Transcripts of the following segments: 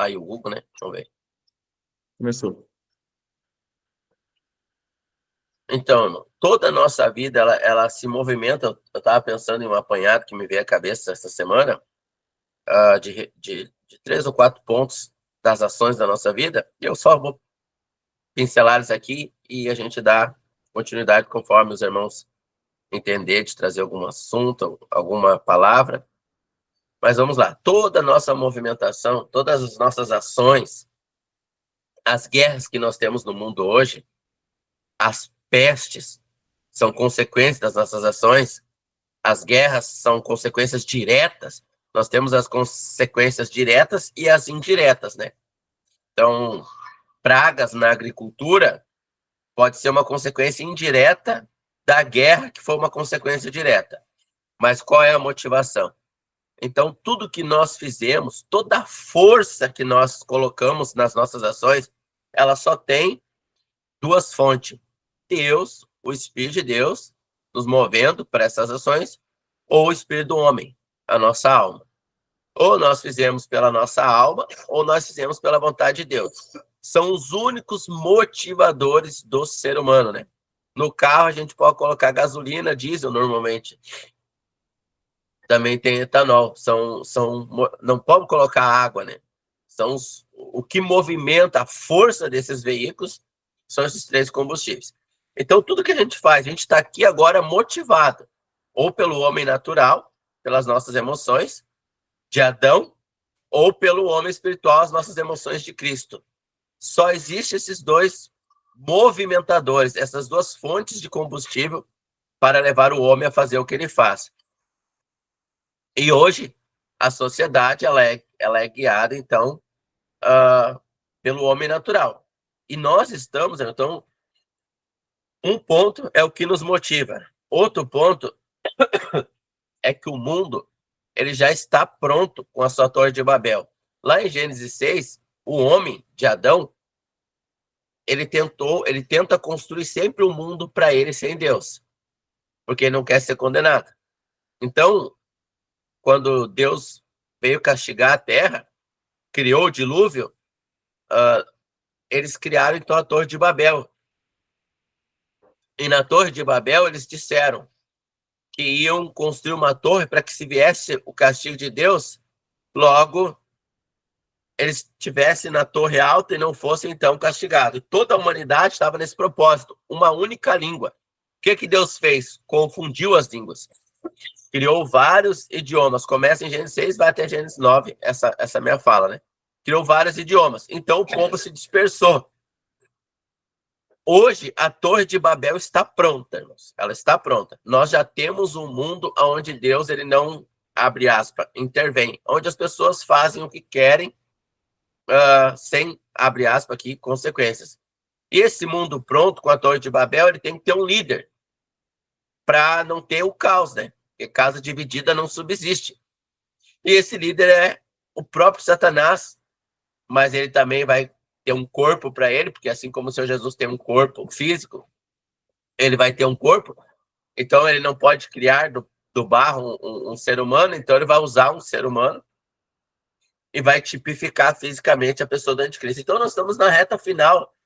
falar e o Hugo, né? Vamos ver. Começou. Então, irmão, toda a nossa vida, ela se movimenta. Eu estava pensando em um apanhado que me veio à cabeça essa semana, de 3 ou 4 pontos das ações da nossa vida. E eu só vou pincelar isso aqui e a gente dá continuidade conforme os irmãos entender de trazer algum assunto, alguma palavra. Mas vamos lá. Toda a nossa movimentação, todas as nossas ações, as guerras que nós temos no mundo hoje, as pestes são consequências das nossas ações, as guerras são consequências diretas, nós temos as consequências diretas e as indiretas, né? Então, pragas na agricultura pode ser uma consequência indireta da guerra, que foi uma consequência direta. Mas qual é a motivação? Então, tudo que nós fizemos, toda a força que nós colocamos nas nossas ações, ela só tem 2 fontes. Deus, o Espírito de Deus, nos movendo para essas ações, ou o Espírito do homem, a nossa alma. Ou nós fizemos pela nossa alma, ou nós fizemos pela vontade de Deus. São os únicos motivadores do ser humano, né? No carro a gente pode colocar gasolina, diesel normalmente. Também tem etanol. Não pode colocar água, né? O que movimenta a força desses veículos são esses 3 combustíveis. Então, tudo que a gente faz, a gente está aqui agora motivado, ou pelo homem natural, pelas nossas emoções, de Adão, ou pelo homem espiritual, as nossas emoções de Cristo. Só existem esses 2 movimentadores, essas 2 fontes de combustível para levar o homem a fazer o que ele faz. E hoje, a sociedade ela é guiada, então, pelo homem natural. E nós estamos, então, um ponto é o que nos motiva. Outro ponto é que o mundo ele já está pronto com a sua Torre de Babel. Lá em Gênesis 6, o homem de Adão, ele tenta construir sempre um mundo para ele sem Deus, porque ele não quer ser condenado. Então, quando Deus veio castigar a terra, criou o dilúvio, eles criaram então a Torre de Babel. E na Torre de Babel eles disseram que iam construir uma torre para que se viesse o castigo de Deus, logo eles estivessem na torre alta e não fossem então castigados. Toda a humanidade estava nesse propósito, uma única língua. O que Deus fez? Confundiu as línguas. Criou vários idiomas. Começa em Gênesis 6, vai até Gênesis 9, essa minha fala, né? Criou vários idiomas. Então o povo se dispersou. Hoje, a Torre de Babel está pronta, irmãos. Ela está pronta. Nós já temos um mundo onde Deus ele não, abre aspas, intervém. Onde as pessoas fazem o que querem, sem, abre aspas aqui, consequências. E esse mundo pronto, com a Torre de Babel, ele tem que ter um líder para não ter o caos, né? Porque casa dividida não subsiste. E esse líder é o próprio Satanás, mas ele também vai ter um corpo para ele, porque assim como o Senhor Jesus tem um corpo físico, ele vai ter um corpo, então ele não pode criar do barro um ser humano, então ele vai usar um ser humano e vai tipificar fisicamente a pessoa do anticristo. Então nós estamos na reta final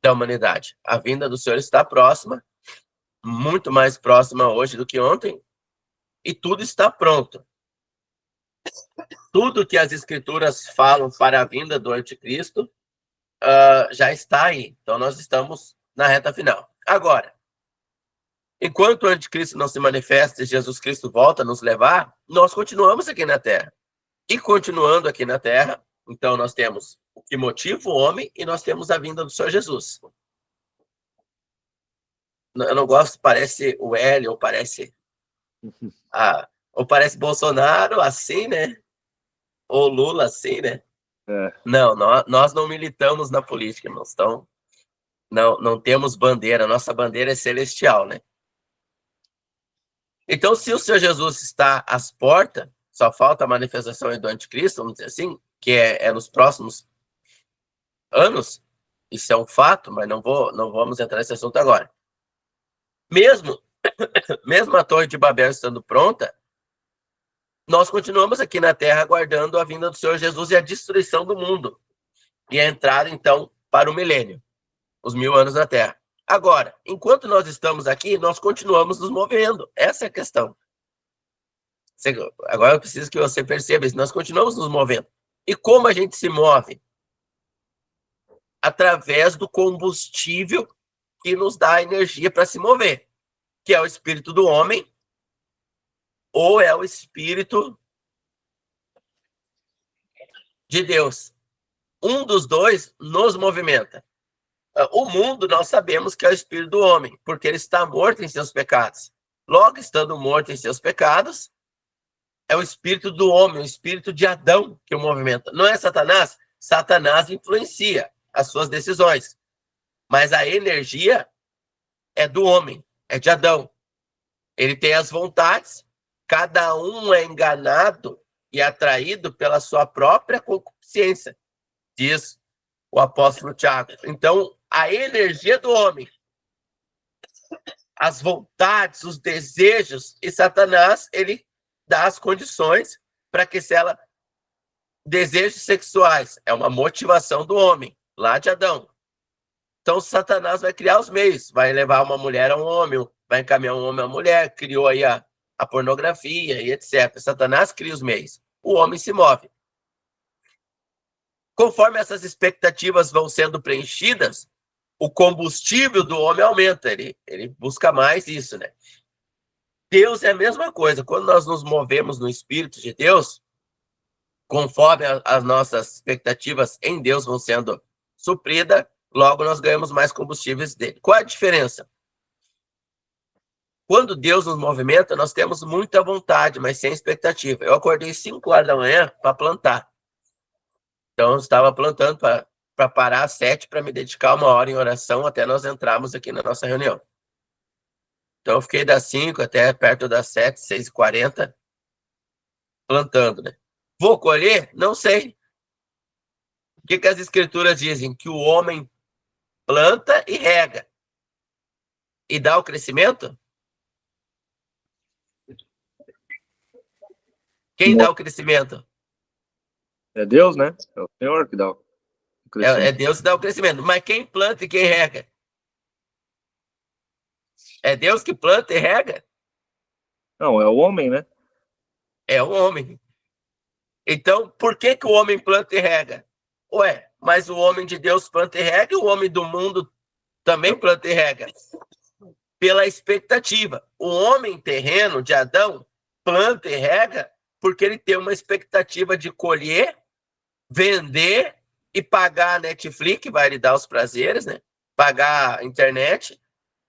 da humanidade. A vinda do Senhor está próxima, muito mais próxima hoje do que ontem, e tudo está pronto. Tudo que as escrituras falam para a vinda do anticristo já está aí. Então, nós estamos na reta final. Agora, enquanto o anticristo não se manifesta e Jesus Cristo volta a nos levar, nós continuamos aqui na Terra. E continuando aqui na Terra, então nós temos o que motiva o homem e nós temos a vinda do Senhor Jesus. Eu não gosto, parece o Hélio, ou parece Bolsonaro, assim, né? Ou Lula, assim, né? Não, nós não militamos na política, irmãos. Então, não temos bandeira. Nossa bandeira é celestial, né? Então, se o Senhor Jesus está às portas, só falta a manifestação do anticristo, vamos dizer assim, que é nos próximos anos. Isso é um fato, mas não vamos entrar nesse assunto agora. Mesmo a Torre de Babel estando pronta, nós continuamos aqui na Terra aguardando a vinda do Senhor Jesus e a destruição do mundo. e a entrada, então, para o milênio, os 1000 anos na Terra. Agora, enquanto nós estamos aqui, nós continuamos nos movendo. Essa é a questão. Agora eu preciso que você perceba isso. Nós continuamos nos movendo. E como a gente se move? Através do combustível que nos dá energia para se mover, que é o espírito do homem, ou é o espírito de Deus. Um dos dois nos movimenta. O mundo, nós sabemos que é o espírito do homem, porque ele está morto em seus pecados. Logo, estando morto em seus pecados, é o espírito do homem, o espírito de Adão que o movimenta. Não é Satanás? Satanás influencia as suas decisões. Mas a energia é do homem, é de Adão. Ele tem as vontades, cada um é enganado e atraído pela sua própria concupiscência, diz o apóstolo Tiago. Então, a energia do homem, as vontades, os desejos, e Satanás, ele dá as condições para que, se ela desejos sexuais, é uma motivação do homem, lá de Adão. Então, Satanás vai criar os meios, vai levar uma mulher a um homem, vai encaminhar um homem a uma mulher, criou aí a pornografia e etc. Satanás cria os meios, o homem se move. Conforme essas expectativas vão sendo preenchidas, o combustível do homem aumenta, ele busca mais isso, né? Deus é a mesma coisa. Quando nós nos movemos no Espírito de Deus, conforme as nossas expectativas em Deus vão sendo supridas, logo nós ganhamos mais combustíveis dele. Qual é a diferença? Quando Deus nos movimenta, nós temos muita vontade, mas sem expectativa. Eu acordei 5 horas da manhã para plantar. Então, eu estava plantando para parar às 7 para me dedicar 1 hora em oração até nós entrarmos aqui na nossa reunião. Então, eu fiquei das 5 até perto das 7, 6h40, plantando, né? Vou colher? Não sei. O que as escrituras dizem? Que o homem planta e rega. E dá o crescimento? Quem dá o crescimento? É Deus, né? É o Senhor que dá o crescimento. É Deus que dá o crescimento. Mas quem planta e quem rega? É Deus que planta e rega? Não, é o homem, né? É o homem. Então, por que o homem planta e rega? Ué, mas o homem de Deus planta e rega e o homem do mundo também planta e rega? Pela expectativa. O homem terreno de Adão planta e rega porque ele tem uma expectativa de colher, vender e pagar a Netflix, que vai lhe dar os prazeres, né? Pagar a internet,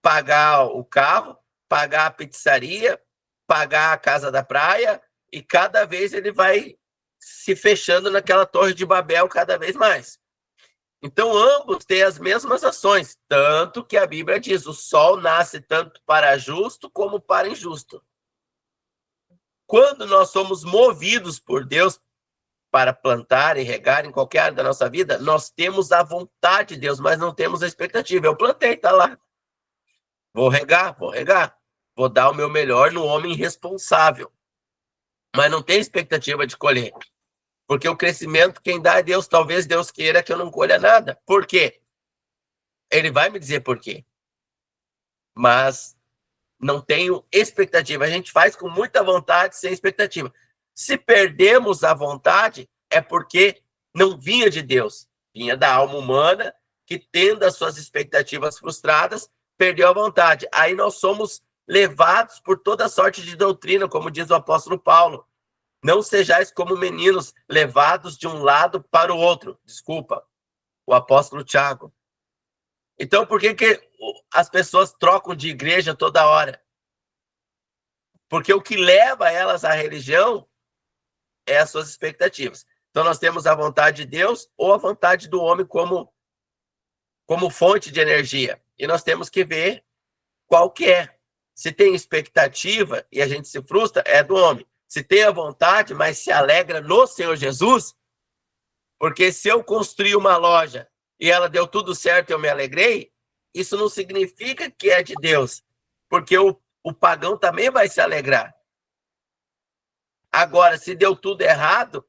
pagar o carro, pagar a pizzaria, pagar a casa da praia, e cada vez ele vai se fechando naquela torre de Babel cada vez mais. Então, ambos têm as mesmas ações, tanto que a Bíblia diz, o sol nasce tanto para justo como para injusto. Quando nós somos movidos por Deus para plantar e regar em qualquer área da nossa vida, nós temos a vontade de Deus, mas não temos a expectativa. Eu plantei, tá lá. Vou regar. Vou dar o meu melhor no homem responsável. Mas não tem expectativa de colher. Porque o crescimento quem dá é Deus. Talvez Deus queira que eu não colha nada. Por quê? Ele vai me dizer por quê. Mas não tenho expectativa. A gente faz com muita vontade, sem expectativa. Se perdemos a vontade, é porque não vinha de Deus. Vinha da alma humana, que, tendo as suas expectativas frustradas, perdeu a vontade. Aí nós somos levados por toda sorte de doutrina, como diz o apóstolo Paulo. Não sejais como meninos, levados de um lado para o outro. Desculpa, o apóstolo Tiago. Então, por que as pessoas trocam de igreja toda hora? Porque o que leva elas à religião é as suas expectativas. Então, nós temos a vontade de Deus ou a vontade do homem como fonte de energia. E nós temos que ver qual que é. Se tem expectativa e a gente se frustra, é do homem. Se tem a vontade, mas se alegra no Senhor Jesus, porque se eu construir uma loja e ela deu tudo certo e eu me alegrei, isso não significa que é de Deus, porque o pagão também vai se alegrar. Agora, se deu tudo errado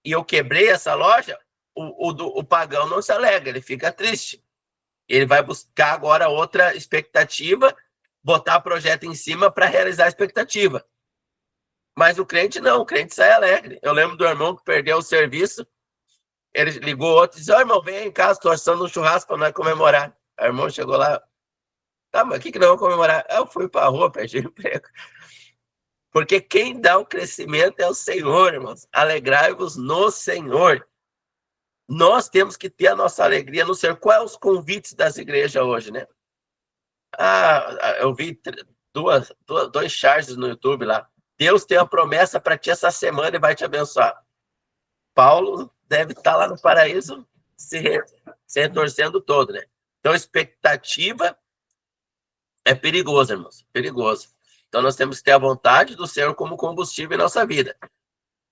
e eu quebrei essa loja, o pagão não se alegra, ele fica triste. Ele vai buscar agora outra expectativa, botar projeto em cima para realizar a expectativa. Mas o crente não, o crente sai alegre. Eu lembro do irmão que perdeu o serviço, ele ligou outro e disse, irmão, vem aí em casa, estou assando um churrasco para nós comemorar. O irmão chegou lá, tá, mas o que nós vamos comemorar? Eu fui para a rua, perdi o emprego. Porque quem dá o crescimento é o Senhor, irmãos. Alegrai-vos no Senhor. Nós temos que ter a nossa alegria no Senhor. Quais são os convites das igrejas hoje, né? Eu vi dois charges no YouTube lá. Deus tem uma promessa para ti essa semana e vai te abençoar. Paulo deve estar lá no paraíso se retorcendo todo, né? Então, expectativa é perigoso, irmãos. Perigoso. Então, nós temos que ter a vontade do Senhor como combustível em nossa vida.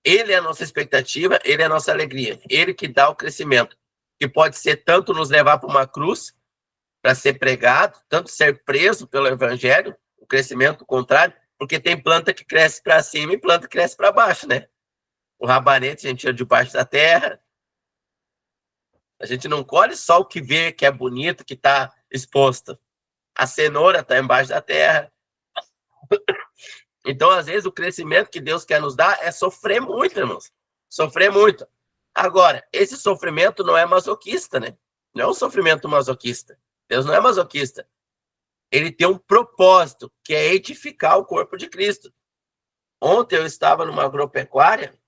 Ele é a nossa expectativa, ele é a nossa alegria. Ele que dá o crescimento, que pode ser tanto nos levar para uma cruz, para ser pregado, tanto ser preso pelo evangelho, o crescimento contrário, porque tem planta que cresce para cima e planta que cresce para baixo, né? O rabanete a gente tira debaixo da terra. A gente não colhe só o que vê, que é bonito, que está exposto. A cenoura está embaixo da terra. Então, às vezes, o crescimento que Deus quer nos dar é sofrer muito, irmãos. Sofrer muito. Agora, esse sofrimento não é masoquista, né? Não é um sofrimento masoquista. Deus não é masoquista. Ele tem um propósito, que é edificar o corpo de Cristo. Ontem eu estava numa agropecuária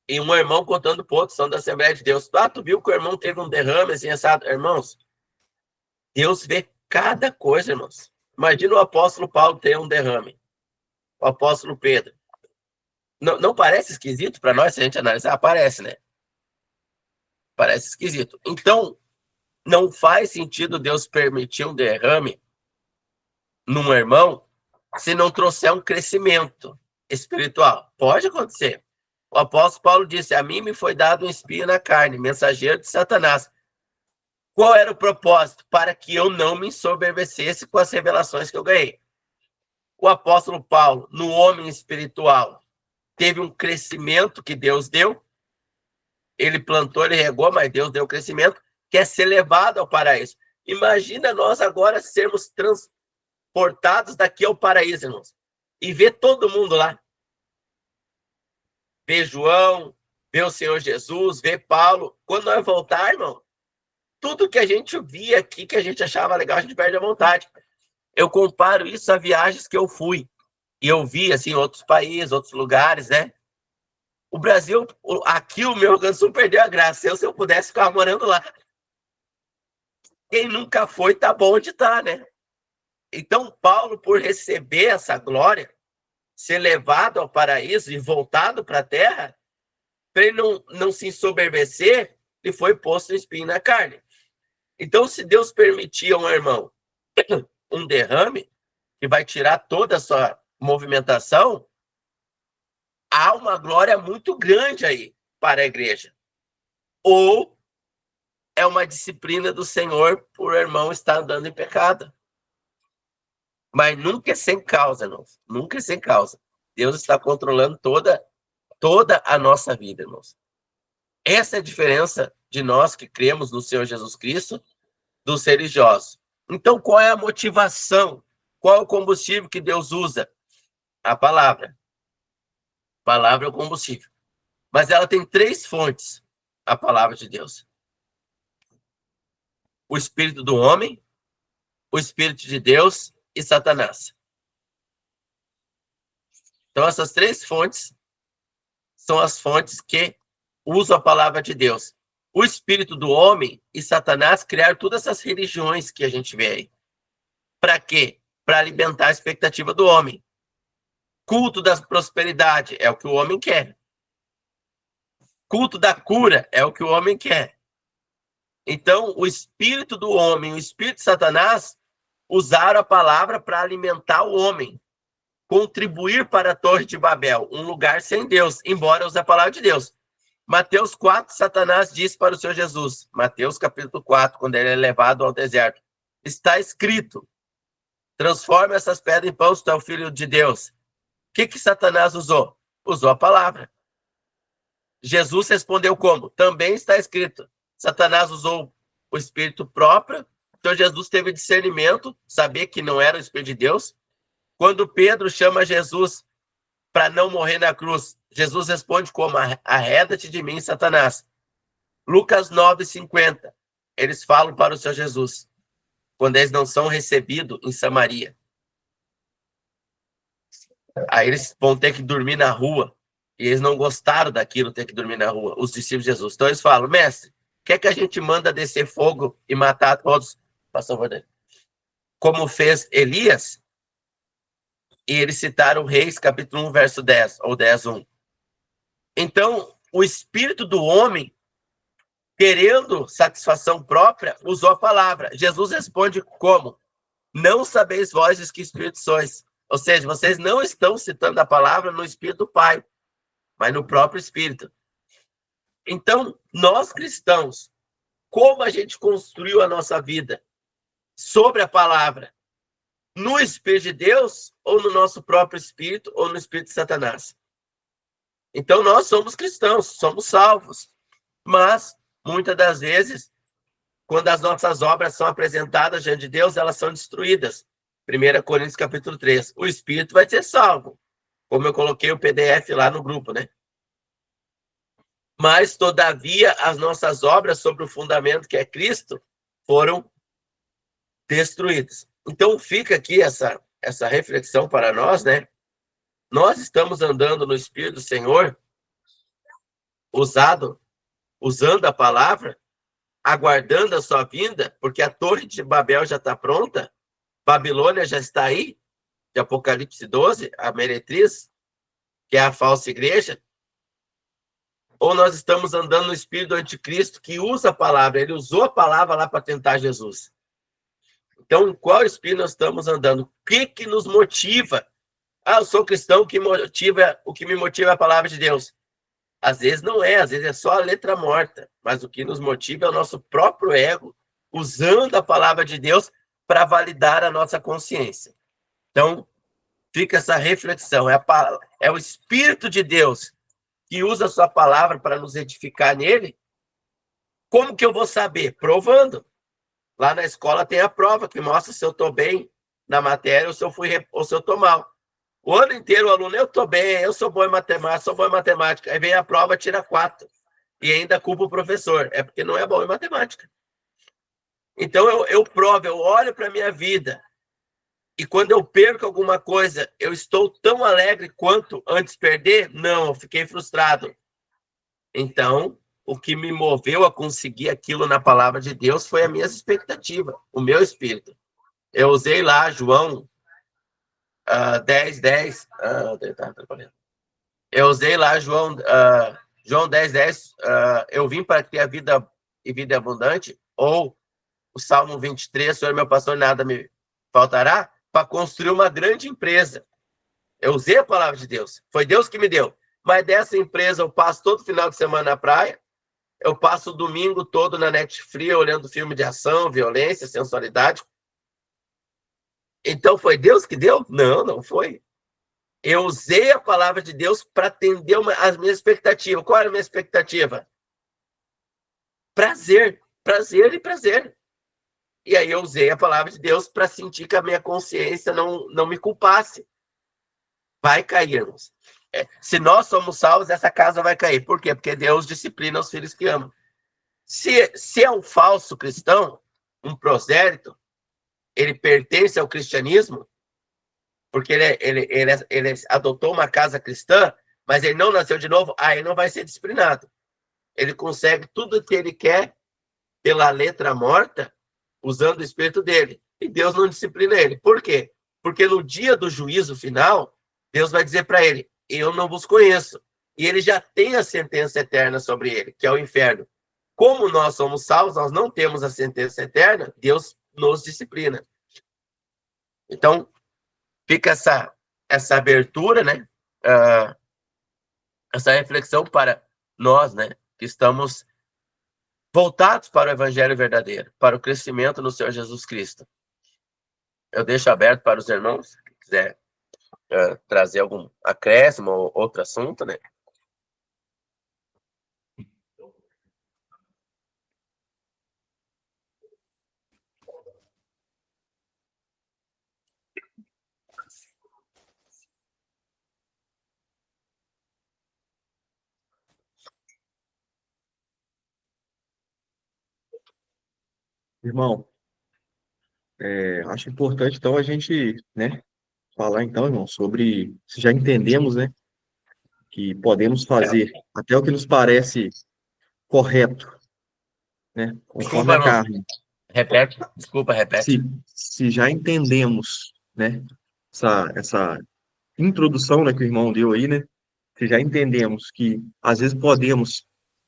e um irmão contando para outro, são da Assembleia de Deus. Tu viu que o irmão teve um derrame assim, assado? Irmãos, Deus vê cada coisa, irmãos. Imagina o apóstolo Paulo ter um derrame. O apóstolo Pedro. Não parece esquisito para nós se a gente analisar? Parece, né? Parece esquisito. Então, não faz sentido Deus permitir um derrame num irmão se não trouxer um crescimento espiritual. Pode acontecer. O apóstolo Paulo disse, a mim me foi dado um espinho na carne, mensageiro de Satanás. Qual era o propósito? Para que eu não me ensoberbecesse com as revelações que eu ganhei. O apóstolo Paulo, no homem espiritual, teve um crescimento que Deus deu. Ele plantou, ele regou, mas Deus deu crescimento, que é ser levado ao paraíso. Imagina nós agora sermos transportados daqui ao paraíso, irmãos, e ver todo mundo lá. Ver João, ver o Senhor Jesus, ver Paulo. Quando nós voltar, irmão, tudo que a gente via aqui, que a gente achava legal, a gente perde a vontade. Eu comparo isso a viagens que eu fui. E eu vi, assim, outros países, outros lugares, né? O Brasil, aqui o meu Rio Grande do Sul perdeu a graça. Se eu pudesse ficar morando lá. Quem nunca foi, tá bom de estar, né? Então, Paulo, por receber essa glória, ser levado ao paraíso e voltado para a terra, para ele não se ensoberbecer, ele foi posto um espinho na carne. Então, se Deus permitir a um irmão um derrame, que vai tirar toda a sua movimentação, há uma glória muito grande aí para a igreja. Ou é uma disciplina do Senhor por o irmão estar andando em pecado. Mas nunca é sem causa, irmãos. Nunca é sem causa. Deus está controlando toda a nossa vida, irmãos. Essa é a diferença de nós que cremos no Senhor Jesus Cristo dos religiosos. Então, qual é a motivação? Qual é o combustível que Deus usa? A palavra. A palavra é o combustível. Mas ela tem 3 fontes, a palavra de Deus. O Espírito do homem, o Espírito de Deus e Satanás. Então, essas 3 fontes são as fontes que usam a palavra de Deus. O Espírito do homem e Satanás criaram todas essas religiões que a gente vê aí. Para quê? Para alimentar a expectativa do homem. Culto da prosperidade é o que o homem quer. Culto da cura é o que o homem quer. Então, o espírito do homem e o espírito de Satanás usaram a palavra para alimentar o homem. Contribuir para a Torre de Babel, um lugar sem Deus, embora use a palavra de Deus. Mateus 4, Satanás disse para o Senhor Jesus, Mateus capítulo 4, quando ele é levado ao deserto, está escrito, transforma essas pedras em pão, se tu é o filho de Deus. O que Satanás usou? Usou a palavra. Jesus respondeu como? Também está escrito. Satanás usou o espírito próprio, então Jesus teve discernimento, saber que não era o Espírito de Deus. Quando Pedro chama Jesus para não morrer na cruz, Jesus responde como? Arreda-te de mim, Satanás. Lucas 9:50. Eles falam para o Senhor Jesus, quando eles não são recebidos em Samaria. Aí eles vão ter que dormir na rua. E eles não gostaram daquilo, ter que dormir na rua, os discípulos de Jesus. Então eles falam, mestre, quer que a gente manda descer fogo e matar todos? Passou por dentro. Como fez Elias? E eles citaram Reis, capítulo 1, verso 10, ou 10:1. Então, o espírito do homem, querendo satisfação própria, usou a palavra. Jesus responde como? Não sabeis vós de que espírito sois. Ou seja, vocês não estão citando a palavra no espírito do Pai, mas no próprio espírito. Então, nós cristãos, como a gente construiu a nossa vida sobre a palavra? No Espírito de Deus, ou no nosso próprio espírito, ou no espírito de Satanás? Então, nós somos cristãos, somos salvos. Mas, muitas das vezes, quando as nossas obras são apresentadas diante de Deus, elas são destruídas. 1 Coríntios capítulo 3. O espírito vai ser salvo. Como eu coloquei o PDF lá no grupo, né? Mas, todavia, as nossas obras sobre o fundamento que é Cristo foram destruídas. Então, fica aqui essa reflexão para nós, né? Nós estamos andando no Espírito do Senhor, usando a palavra, aguardando a sua vinda, porque a Torre de Babel já está pronta, Babilônia já está aí, de Apocalipse 12, a meretriz, que é a falsa igreja. Ou nós estamos andando no espírito do anticristo, que usa a palavra, ele usou a palavra lá para tentar Jesus. Então, em qual espírito nós estamos andando? O que nos motiva? Eu sou cristão, o que me motiva é a palavra de Deus. Às vezes não é, às vezes é só a letra morta, mas o que nos motiva é o nosso próprio ego, usando a palavra de Deus para validar a nossa consciência. Então, fica essa reflexão, é o Espírito de Deus que usa a sua palavra para nos edificar nele. Como que eu vou saber? Provando. Lá na escola tem a prova que mostra se eu estou bem na matéria ou se eu estou mal. O ano inteiro o aluno, eu estou bem, eu sou bom em matemática, Aí vem a prova, tira 4. E ainda culpa o professor. É porque não é bom em matemática. Então eu provo, eu olho para a minha vida. E quando eu perco alguma coisa, eu estou tão alegre quanto antes perder? Não, eu fiquei frustrado. Então, o que me moveu a conseguir aquilo na palavra de Deus foi a minha expectativa, o meu espírito. Eu usei lá João 10:10. Eu usei lá João 10:10. Eu vim para ter a vida e vida abundante. Ou o Salmo 23, Senhor meu pastor, nada me faltará, para construir uma grande empresa. Eu usei a palavra de Deus. Foi Deus que me deu. Mas dessa empresa eu passo todo final de semana na praia. Eu passo o domingo todo na Netflix olhando filme de ação, violência, sensualidade. Então foi Deus que deu? Não, não foi. Eu usei a palavra de Deus para atender as minhas expectativas. Qual era a minha expectativa? Prazer, prazer e prazer. E aí eu usei a palavra de Deus para sentir que a minha consciência não me culpasse. Vai cair, irmãos. Se nós somos salvos, essa casa vai cair. Por quê? Porque Deus disciplina os filhos que amam. Se é um falso cristão, um prosélito, ele pertence ao cristianismo, porque ele adotou uma casa cristã, mas ele não nasceu de novo, aí não vai ser disciplinado. Ele consegue tudo o que ele quer pela letra morta, usando o espírito dele. E Deus não disciplina ele. Por quê? Porque no dia do juízo final, Deus vai dizer para ele, eu não vos conheço. E ele já tem a sentença eterna sobre ele, que é o inferno. Como nós somos salvos, nós não temos a sentença eterna, Deus nos disciplina. Então, fica essa abertura, né? Essa reflexão para nós, né? Que estamos voltados para o evangelho verdadeiro, para o crescimento no Senhor Jesus Cristo. Eu deixo aberto para os irmãos, se quiser trazer algum acréscimo ou outro assunto, né? Irmão, acho importante, então, a gente, né, falar, então, irmão, sobre, se já entendemos, né, que podemos É, fazer até o que nos parece correto, né, conforme desculpa, a irmão. carne. Repete. Desculpa, Se, repete. se já entendemos, né, essa introdução, né, que o irmão deu aí, né, se já entendemos que, às vezes, podemos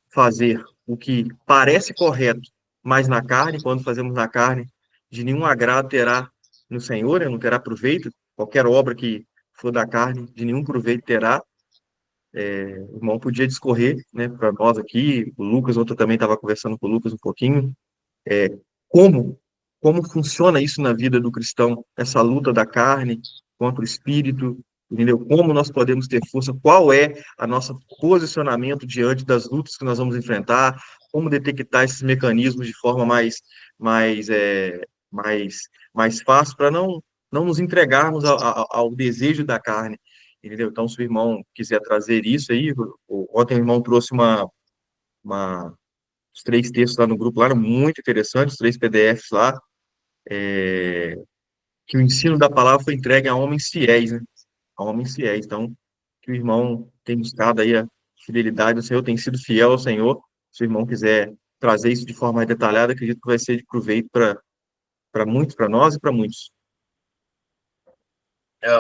fazer o que parece correto, mas na carne, quando fazemos na carne, de nenhum agrado terá no Senhor, né? Não terá proveito. Qualquer obra que for da carne, de nenhum proveito terá. O irmão podia discorrer, né, para nós aqui, o Lucas, outro também estava conversando com o Lucas um pouquinho, é, como como funciona isso na vida do cristão, essa luta da carne contra o espírito, entendeu? Como nós podemos ter força, qual é a nosso posicionamento diante das lutas que nós vamos enfrentar, como detectar esses mecanismos de forma mais, é, mais, mais fácil para não nos entregarmos ao desejo da carne, entendeu? Então, se o irmão quiser trazer isso aí, ontem o irmão trouxe uma os 3 textos lá no grupo, lá eram muito interessantes, os 3 PDFs lá, que o ensino da palavra foi entregue a homens fiéis, né? A homens fiéis. Então, que o irmão tem buscado aí a fidelidade do Senhor, tem sido fiel ao Senhor. Se o irmão quiser trazer isso de forma mais detalhada, acredito que vai ser de proveito para muitos, para nós e para muitos. É,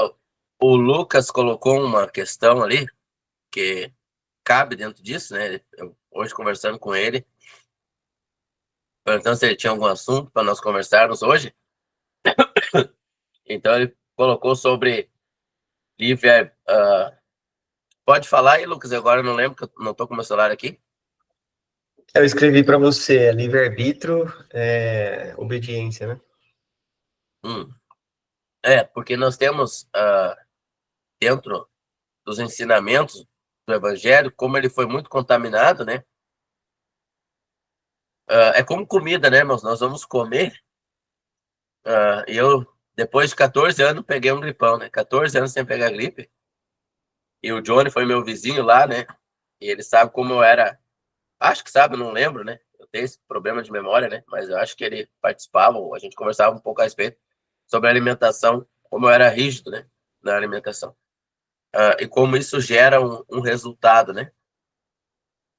o Lucas colocou uma questão ali que cabe dentro disso, né? Eu, hoje conversando com ele, perguntando se ele tinha algum assunto para nós conversarmos hoje. Então ele colocou sobre livre. Pode falar aí, Lucas. Agora eu não lembro, que eu não estou com o meu celular aqui. Eu escrevi para você, livre-arbítrio, obediência, né? Porque nós temos dentro dos ensinamentos do Evangelho, como ele foi muito contaminado, né? É como comida, né, irmãos? Nós vamos comer. E eu, depois de 14 anos, peguei um gripão, né? 14 anos sem pegar gripe. E o Johnny foi meu vizinho lá, né? E ele sabe como eu era. Acho que sabe, não lembro, né? Eu tenho esse problema de memória, né? Mas eu acho que ele participava, a gente conversava um pouco a respeito sobre a alimentação, como eu era rígido, né? Na alimentação. E como isso gera um resultado, né?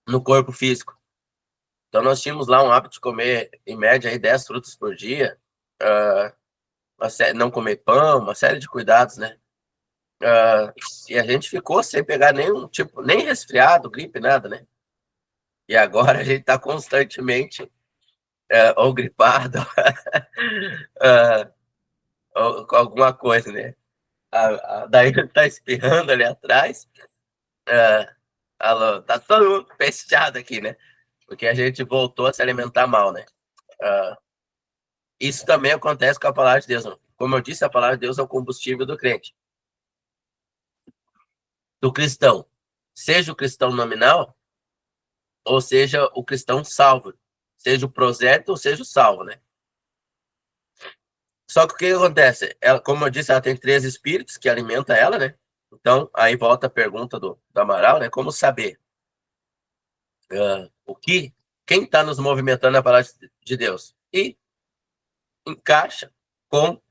No corpo físico. Então, nós tínhamos lá um hábito de comer, em média, aí, 10 frutas por dia, não comer pão, uma série de cuidados, né? E a gente ficou sem pegar nenhum tipo, nem resfriado, gripe, nada, né? E agora a gente está constantemente ou gripado, ou com alguma coisa, né? Daí tá espirrando ali atrás, tá todo mundo fechado aqui, né? Porque a gente voltou a se alimentar mal, né? Isso também acontece com a palavra de Deus. Né? Como eu disse, a palavra de Deus é o combustível do crente, do cristão. Seja o cristão nominal, ou seja o cristão salvo. Seja o prosélito, ou seja o salvo, né? Só que o que acontece? Ela, como eu disse, ela tem 3 espíritos que alimentam ela, né? Então, aí volta a pergunta do Amaral, né? Como saber quem está nos movimentando na palavra de Deus? E encaixa com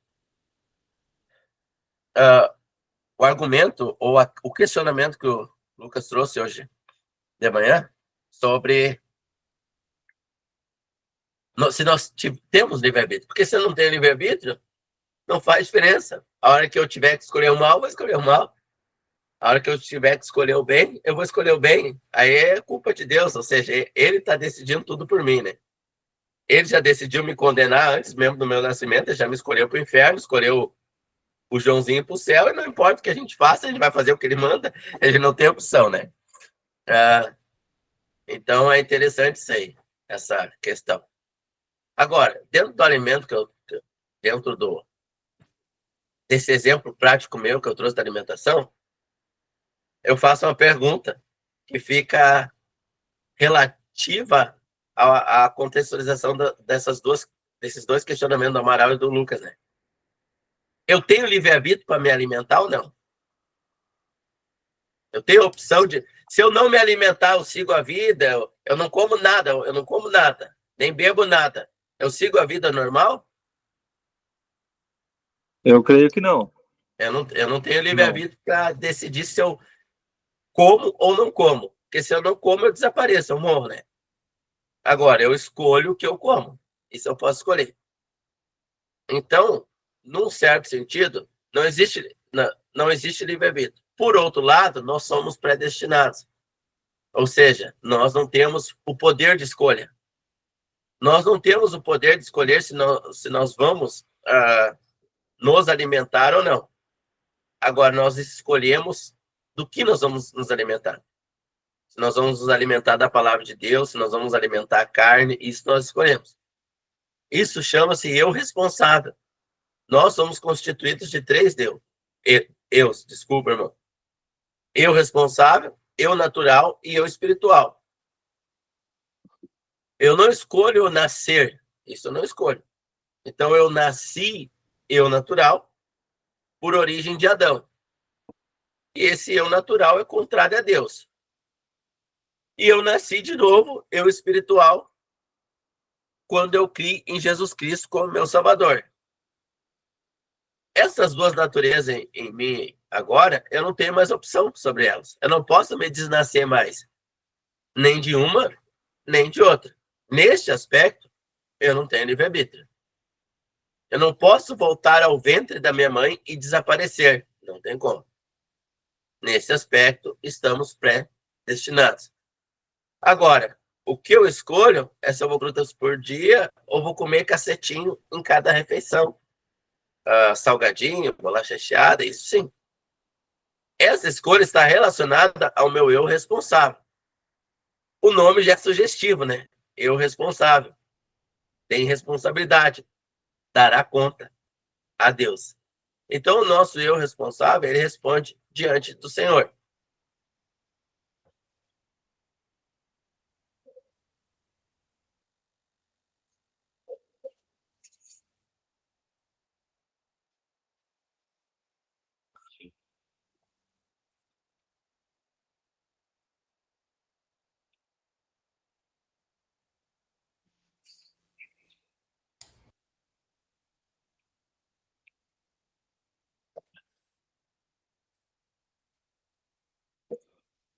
o argumento ou o questionamento que o Lucas trouxe hoje de manhã sobre se nós temos livre-arbítrio. Porque se eu não tenho livre-arbítrio, não faz diferença. A hora que eu tiver que escolher o mal, eu vou escolher o mal. A hora que eu tiver que escolher o bem, eu vou escolher o bem. Aí é culpa de Deus, ou seja, ele está decidindo tudo por mim, né? Ele já decidiu me condenar antes mesmo do meu nascimento, ele já me escolheu para o inferno, escolheu o Joãozinho para o céu, e não importa o que a gente faça, a gente vai fazer o que ele manda, ele não tem opção, né? Então é interessante isso aí, essa questão. Agora, dentro do alimento dentro desse exemplo prático meu que eu trouxe da alimentação, eu faço uma pergunta que fica relativa à contextualização desses dois questionamentos do Amaral e do Lucas, né? Eu tenho livre-arbítrio para me alimentar ou não? Eu tenho a opção de... Se eu não me alimentar, eu sigo a vida, eu não como nada, nem bebo nada. Eu sigo a vida normal? Eu creio que não. Eu não tenho livre-arbítrio para decidir se eu como ou não como. Porque se eu não como, eu desapareço, eu morro, né? Agora, eu escolho o que eu como. Isso eu posso escolher. Então, num certo sentido, não existe livre-arbítrio. Por outro lado, nós somos predestinados. Ou seja, nós não temos o poder de escolha. Nós não temos o poder de escolher se nós vamos nos alimentar ou não. Agora, nós escolhemos do que nós vamos nos alimentar. Se nós vamos nos alimentar da palavra de Deus, se nós vamos alimentar a carne, isso nós escolhemos. Isso chama-se eu responsável. Nós somos constituídos de 3 eus, desculpa, irmão. Eu responsável, eu natural e eu espiritual. Eu não escolho nascer, isso eu não escolho. Então eu nasci eu natural por origem de Adão. E esse eu natural é contrário a Deus. E eu nasci de novo, eu espiritual, quando eu criei em Jesus Cristo como meu Salvador. Essas duas naturezas em mim agora, eu não tenho mais opção sobre elas. Eu não posso me desnascer mais, nem de uma, nem de outra. Neste aspecto, eu não tenho livre-arbítrio. Eu não posso voltar ao ventre da minha mãe e desaparecer. Não tem como. Nesse aspecto, estamos predestinados. Agora, o que eu escolho é se eu vou frutas por dia ou vou comer cacetinho em cada refeição. Salgadinho, bolacha recheada, isso sim. Essa escolha está relacionada ao meu eu responsável. O nome já é sugestivo, né? Eu responsável. Tem responsabilidade. Dará conta a Deus. Então, o nosso eu responsável, ele responde diante do Senhor.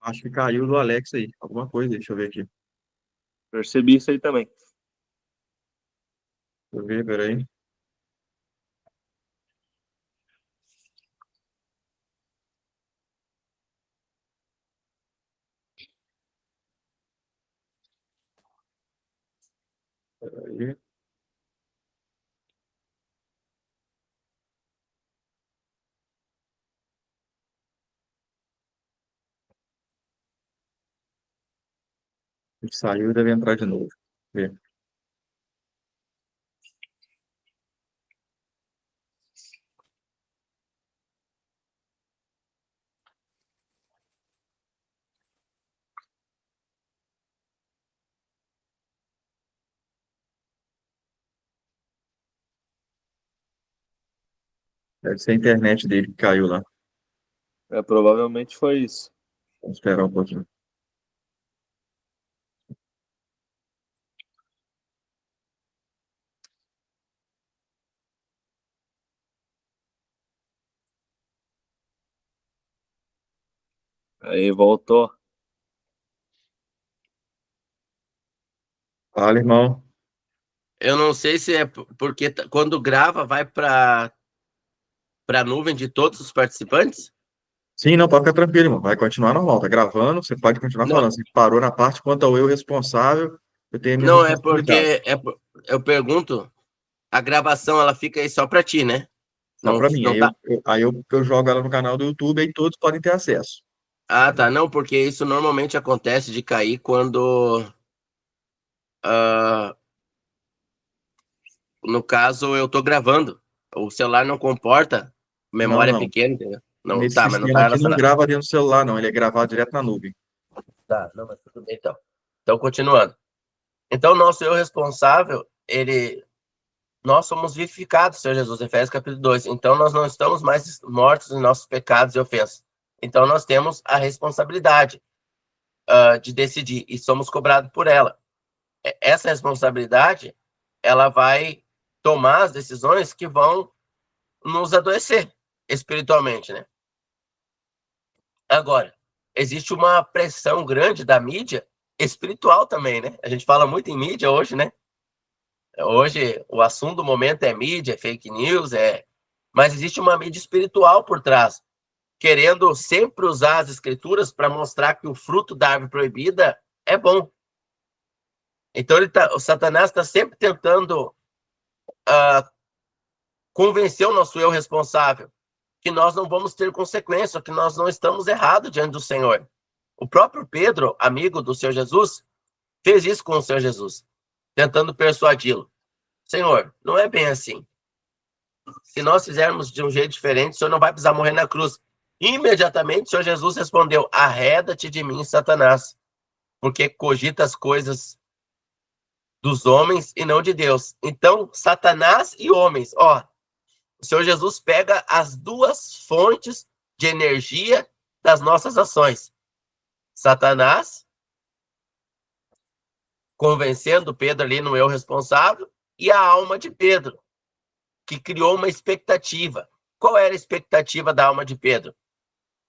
Acho que caiu do Alex aí. Alguma coisa, deixa eu ver aqui. Percebi isso aí também. Deixa eu ver, peraí. Peraí. Ele saiu e deve entrar de novo. Vê. Deve ser a internet dele que caiu lá. Provavelmente foi isso. Vamos esperar um pouquinho. Aí voltou. Fala, irmão. Eu não sei se é porque quando grava, vai para a nuvem de todos os participantes? Sim, não, pode ficar tranquilo, irmão. Vai continuar normal. Tá gravando, você pode continuar Não, falando. Você parou na parte quanto ao eu responsável, eu tenho minhas não é responsabilidades. porque eu pergunto, a gravação ela fica aí só para ti, né? Só Não, para mim. não Aí tá. eu jogo ela no canal do YouTube e todos podem ter acesso. Ah, tá. Não, porque isso normalmente acontece de cair quando, ah, no caso, eu tô gravando. O celular não comporta, Não, memória não. pequena, entendeu? Não, Nesse tá, mas não sistema tá aqui não relacionado. grava dentro do celular, não. Ele é gravado direto na nuvem. Tá, não, mas tudo bem então. Então, continuando. Então, nosso eu responsável, nós somos vivificados, Senhor Jesus, Efésios capítulo 2. Então, nós não estamos mais mortos em nossos pecados e ofensas. Então, nós temos a responsabilidade de decidir e somos cobrados por ela. Essa responsabilidade ela vai tomar as decisões que vão nos adoecer espiritualmente, né? Agora, existe uma pressão grande da mídia espiritual também, né? A gente fala muito em mídia hoje, né? Hoje, o assunto do momento é mídia, é fake news, mas existe uma mídia espiritual por trás, querendo sempre usar as escrituras para mostrar que o fruto da árvore proibida é bom. Então, o Satanás está sempre tentando convencer o nosso eu responsável que nós não vamos ter consequência, que nós não estamos errados diante do Senhor. O próprio Pedro, amigo do Senhor Jesus, fez isso com o Senhor Jesus, tentando persuadi-lo. Senhor, não é bem assim. Se nós fizermos de um jeito diferente, o Senhor não vai precisar morrer na cruz. Imediatamente, o Senhor Jesus respondeu: arreda-te de mim, Satanás, porque cogita as coisas dos homens e não de Deus. Então, Satanás e homens, o Senhor Jesus pega as duas fontes de energia das nossas ações. Satanás, convencendo Pedro ali no eu responsável, e a alma de Pedro, que criou uma expectativa. Qual era a expectativa da alma de Pedro?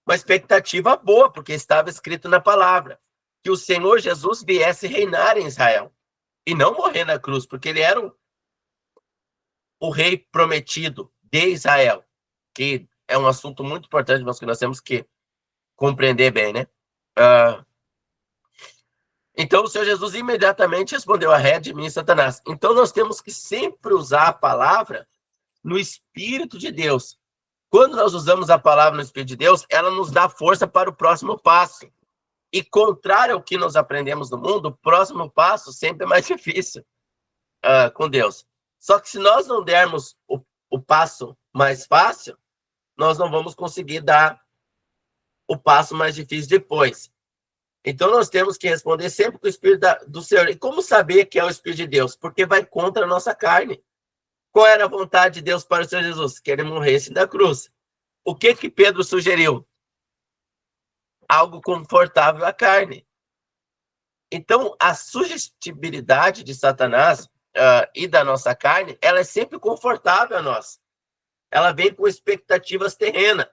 Uma expectativa boa, porque estava escrito na palavra, que o Senhor Jesus viesse reinar em Israel, e não morrer na cruz, porque ele era o rei prometido de Israel, que é um assunto muito importante, mas que nós temos que compreender bem, né? Então, o Senhor Jesus imediatamente respondeu: arrede de mim, Satanás. Então, nós temos que sempre usar a palavra no Espírito de Deus. Quando nós usamos a palavra no Espírito de Deus, ela nos dá força para o próximo passo. E contrário ao que nós aprendemos no mundo, o próximo passo sempre é mais difícil com Deus. Só que se nós não dermos o passo mais fácil, nós não vamos conseguir dar o passo mais difícil depois. Então, nós temos que responder sempre com o Espírito do Senhor. E como saber que é o Espírito de Deus? Porque vai contra a nossa carne. Qual era a vontade de Deus para o Senhor Jesus? Que ele morresse na cruz. O que Pedro sugeriu? Algo confortável à carne. Então, a sugestibilidade de Satanás e da nossa carne, ela é sempre confortável a nós. Ela vem com expectativas terrenas,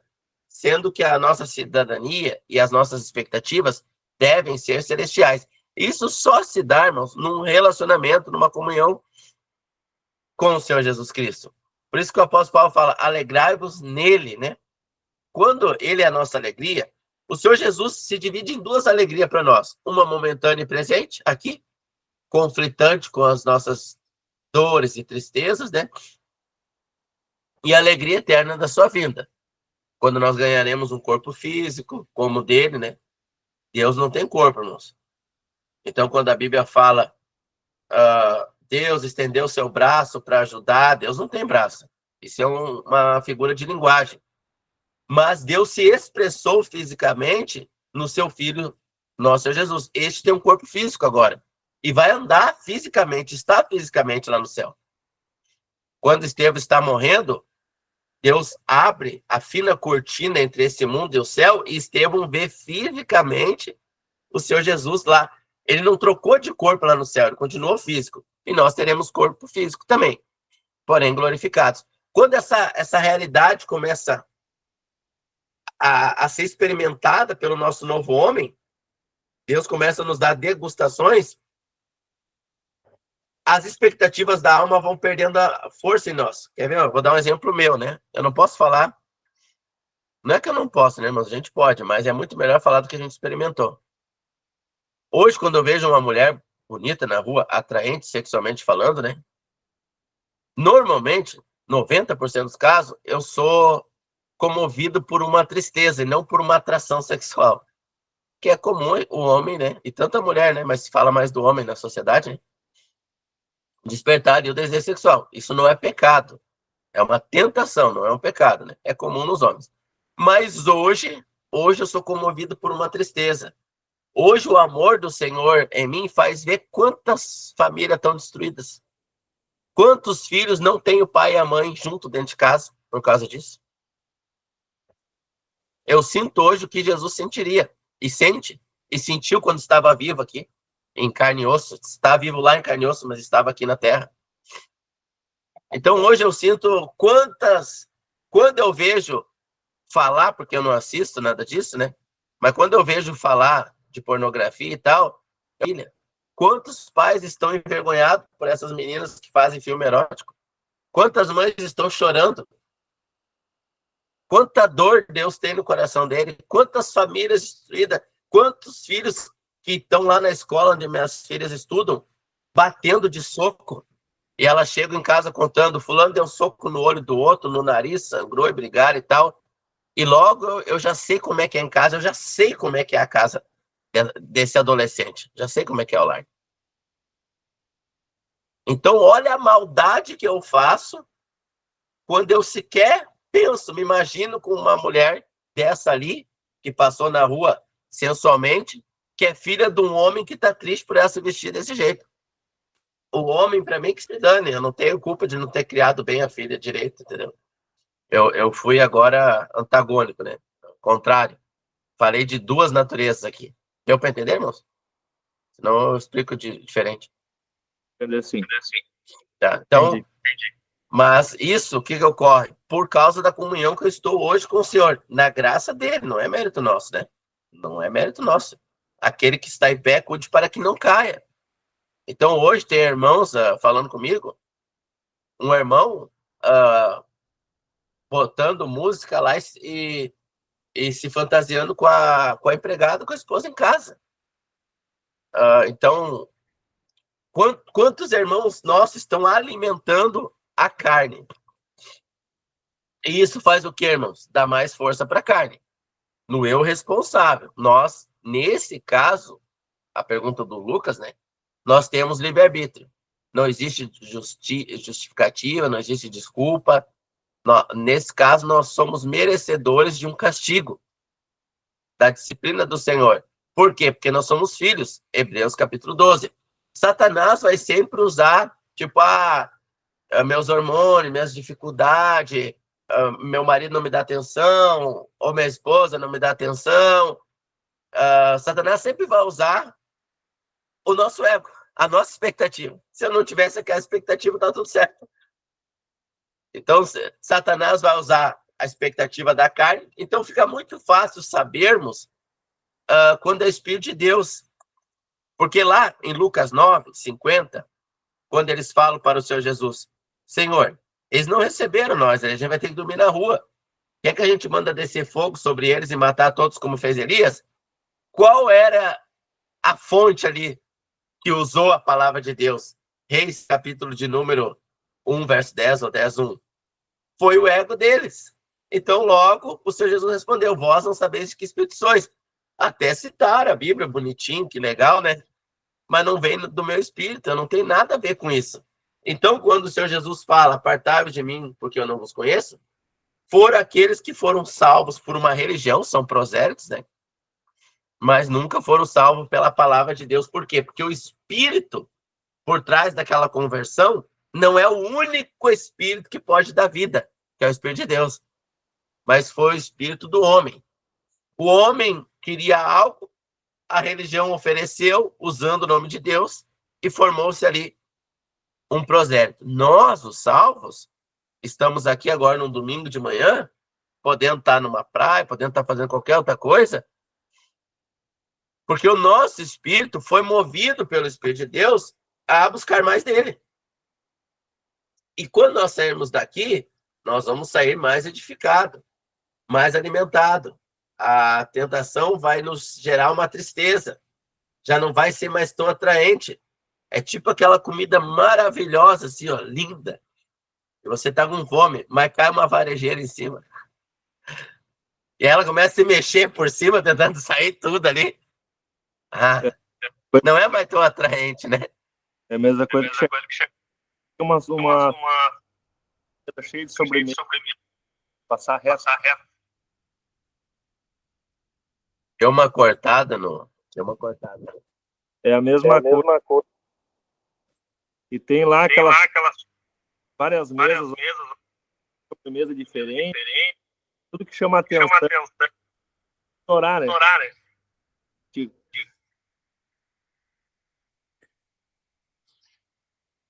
sendo que a nossa cidadania e as nossas expectativas devem ser celestiais. Isso só se dá, irmãos, num relacionamento, numa comunhão com o Senhor Jesus Cristo. Por isso que o apóstolo Paulo fala: alegrai-vos nele, né? Quando ele é a nossa alegria, o Senhor Jesus se divide em duas alegrias para nós. Uma momentânea e presente, aqui, conflitante com as nossas dores e tristezas, né? E a alegria eterna da sua vinda, quando nós ganharemos um corpo físico, como o dele, né? Deus não tem corpo, irmãos. Então, quando a Bíblia fala Deus estendeu seu braço para ajudar, Deus não tem braço. Isso é uma figura de linguagem. Mas Deus se expressou fisicamente no seu Filho, nosso Senhor Jesus. Este tem um corpo físico agora. E vai andar fisicamente, está fisicamente lá no céu. Quando Estevão está morrendo, Deus abre a fina cortina entre esse mundo e o céu, e Estevão vê fisicamente o Senhor Jesus lá. Ele não trocou de corpo lá no céu, ele continuou físico. E nós teremos corpo físico também, porém glorificados. Quando essa realidade começa a ser experimentada pelo nosso novo homem, Deus começa a nos dar degustações, as expectativas da alma vão perdendo a força em nós. Quer ver? Eu vou dar um exemplo meu, né? Eu não posso falar. Não é que eu não posso, né, irmãos? A gente pode, mas é muito melhor falar do que a gente experimentou. Hoje, quando eu vejo uma mulher bonita na rua, atraente sexualmente falando, né? Normalmente, 90% dos casos, eu sou comovido por uma tristeza e não por uma atração sexual. Que é comum o homem, né? E tanto a mulher, né? Mas se fala mais do homem na sociedade, né? Despertar o desejo sexual. Isso não é pecado. É uma tentação, não é um pecado, né? É comum nos homens. Mas hoje eu sou comovido por uma tristeza. Hoje o amor do Senhor em mim faz ver quantas famílias estão destruídas. Quantos filhos não têm o pai e a mãe junto dentro de casa por causa disso? Eu sinto hoje o que Jesus sentiria. E sente. E sentiu quando estava vivo aqui, em carne e osso. Está vivo lá em carne e osso, mas estava aqui na terra. Então, hoje eu sinto quando eu vejo falar, porque eu não assisto nada disso, né? Mas quando eu vejo falar de pornografia e tal, filha, quantos pais estão envergonhados por essas meninas que fazem filme erótico? Quantas mães estão chorando? Quanta dor Deus tem no coração dele? Quantas famílias destruídas? Quantos filhos que estão lá na escola onde minhas filhas estudam, batendo de soco? E elas chegam em casa contando, fulano deu um soco no olho do outro, no nariz, sangrou e brigaram e tal. E logo eu já sei como é que é em casa, eu já sei como é que é a casa desse adolescente. Já sei como é que é o lar. Então, olha a maldade que eu faço quando eu sequer penso, me imagino com uma mulher dessa ali, que passou na rua sensualmente, que é filha de um homem que está triste por ela se vestir desse jeito. O homem, para mim, que se dane. Eu não tenho culpa de não ter criado bem a filha direito, entendeu? Eu fui agora antagônico, né? Contrário. Falei de duas naturezas aqui. Deu para entender, irmãos? Senão eu explico diferente. Entendeu assim? Tá? Então, Entendi. mas isso, o que ocorre? Por causa da comunhão que eu estou hoje com o Senhor. Na graça dele, não é mérito nosso, né? Não é mérito nosso. Aquele que está em pé, cuide para que não caia. Então, hoje tem irmãos falando comigo, um irmão botando música lá e se fantasiando com a empregada, com a esposa em casa. Então, quantos irmãos nossos estão alimentando a carne? E isso faz o quê, irmãos? Dá mais força para a carne. No eu responsável. Nós, nesse caso, a pergunta do Lucas, né? Nós temos livre-arbítrio. Não existe justificativa, não existe desculpa. Nesse caso, nós somos merecedores de um castigo, da disciplina do Senhor. Por quê? Porque nós somos filhos. Hebreus capítulo 12. Satanás vai sempre usar, tipo, meus hormônios, minhas dificuldades, meu marido não me dá atenção, ou minha esposa não me dá atenção. Satanás sempre vai usar o nosso ego, a nossa expectativa. Se eu não tivesse aquela expectativa, tá tudo certo. Então, Satanás vai usar a expectativa da carne. Então, fica muito fácil sabermos quando é Espírito de Deus. Porque lá em Lucas 9, 50, quando eles falam para o Senhor Jesus, Senhor, eles não receberam nós, a gente vai ter que dormir na rua. Quer que a gente manda descer fogo sobre eles e matar todos como fez Elias? Qual era a fonte ali que usou a palavra de Deus? Reis, capítulo de número 1, verso 10 ou 10, 1. Foi o ego deles. Então, logo, o Senhor Jesus respondeu, vós não sabeis de que espírito sois. Até citar a Bíblia, bonitinho, que legal, né? Mas não vem do meu espírito, eu não tenho nada a ver com isso. Então, quando o Senhor Jesus fala, apartai-vos de mim, porque eu não vos conheço, foram aqueles que foram salvos por uma religião, são prosélitos, né? Mas nunca foram salvos pela palavra de Deus. Por quê? Porque o espírito por trás daquela conversão não é o único espírito que pode dar vida, que é o Espírito de Deus, mas foi o espírito do homem. O homem queria algo, a religião ofereceu, usando o nome de Deus, e formou-se ali um prosélito. Nós, os salvos, estamos aqui agora num domingo de manhã, podendo estar numa praia, podendo estar fazendo qualquer outra coisa, porque o nosso espírito foi movido pelo Espírito de Deus a buscar mais dele. E quando nós sairmos daqui, nós vamos sair mais edificado, mais alimentado. A tentação vai nos gerar uma tristeza, já não vai ser mais tão atraente. É tipo aquela comida maravilhosa, assim, ó, linda. E você tá com fome, mas cai uma varejeira em cima. E ela começa a se mexer por cima, tentando sair tudo ali. Não é mais tão atraente, né? É a mesma coisa que chega uma cheia de sobremesa, passar reto. Deu uma cortada no... Deu uma cortada. É a mesma coisa. E tem lá aquelas várias mesas, sobremesa diferente, tudo que chama atenção. Horário.